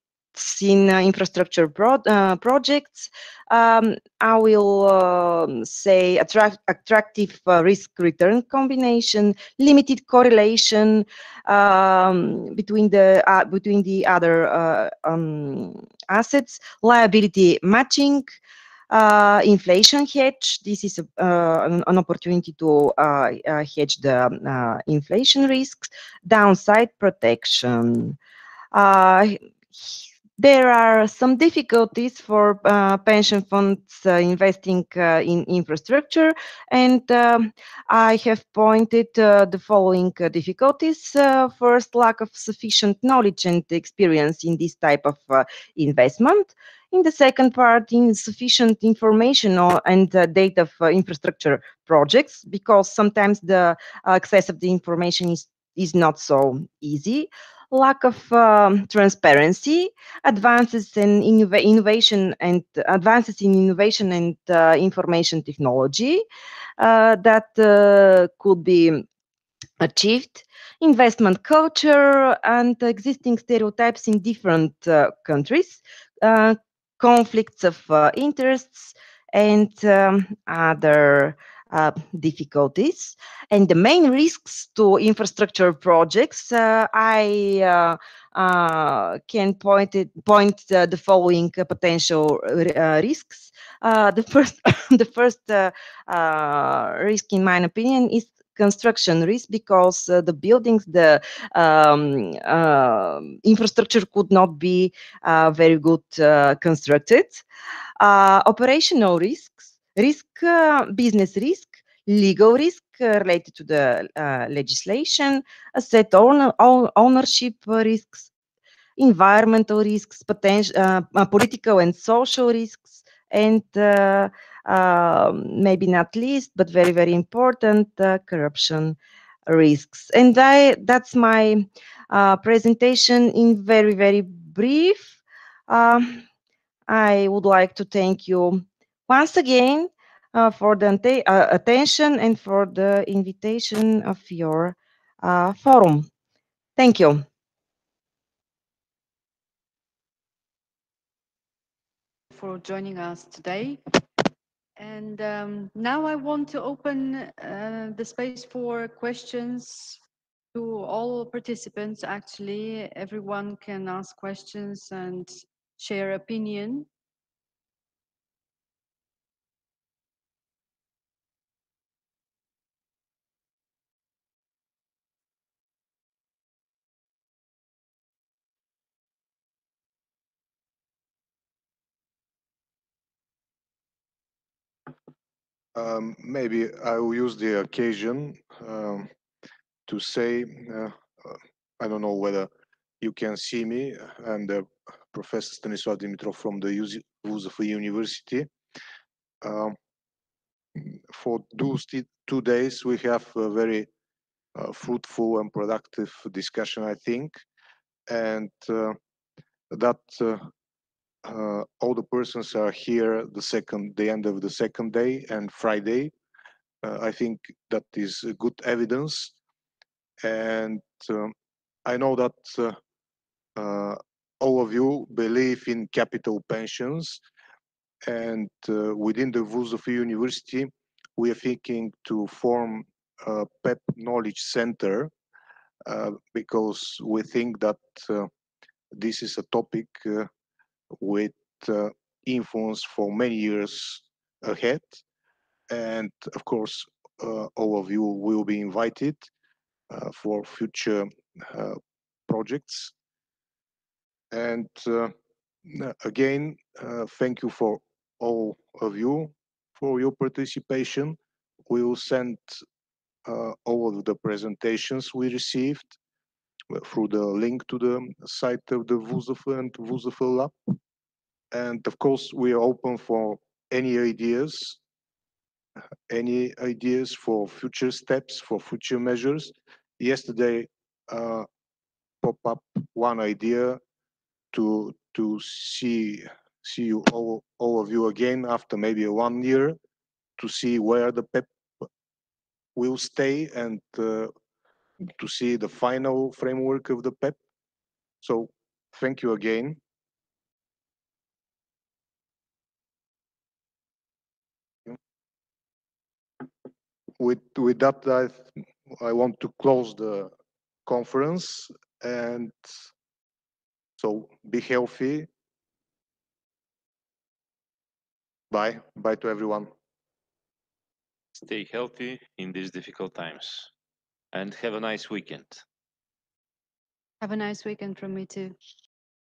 in infrastructure projects. I will say attractive risk-return combination, limited correlation between the other assets, liability matching, inflation hedge. This is an opportunity to hedge the inflation risks, downside protection. There are some difficulties for pension funds investing in infrastructure, and I have pointed the following difficulties. First, lack of sufficient knowledge and experience in this type of investment. In the second part, insufficient information and data for infrastructure projects, because sometimes the access of the information is not so easy. Lack of transparency, advances in innovation and information technology that could be achieved. Investment culture and existing stereotypes in different countries, conflicts of interests, and other difficulties. And the main risks to infrastructure projects, I can point the following potential risks. The first risk, in my opinion, is construction risk, because the buildings, the infrastructure could not be very good constructed. Operational risks, business risk, legal risk related to the legislation, asset ownership risks, environmental risks, political and social risks, and maybe not least, but very, very important, corruption risks. And that's my presentation in very, very brief. I would like to thank you Once again, for the attention and for the invitation of your forum. Thank you. For joining us today. And now I want to open the space for questions to all participants. Actually, everyone can ask questions and share opinion. Maybe I will use the occasion to say, I don't know whether you can see me. I'm the Professor Stanislav Dimitrov from the VUZF University. For those 2 days, we have a very fruitful and productive discussion, I think, and that all the persons are here the end of the second day and Friday. I think that is good evidence, and I know that all of you believe in capital pensions, and within the VUZF University, we are thinking to form a PEPP Knowledge Center because we think that this is a topic with influence for many years ahead. And of course, all of you will be invited for future projects. And again, thank you for all of you for your participation. We will send all of the presentations we received through the link to the site of the VUZF and VUZF Lab. And of course, we are open for any ideas for future steps, for future measures. Yesterday, popped up one idea to see you all of you again after maybe 1 year to see where the PEPP will stay and to see the final framework of the PEPP. So thank you again. With that, I want to close the conference, and so be healthy. Bye. Bye to everyone. Stay healthy in these difficult times, and have a nice weekend. Have a nice weekend from me too.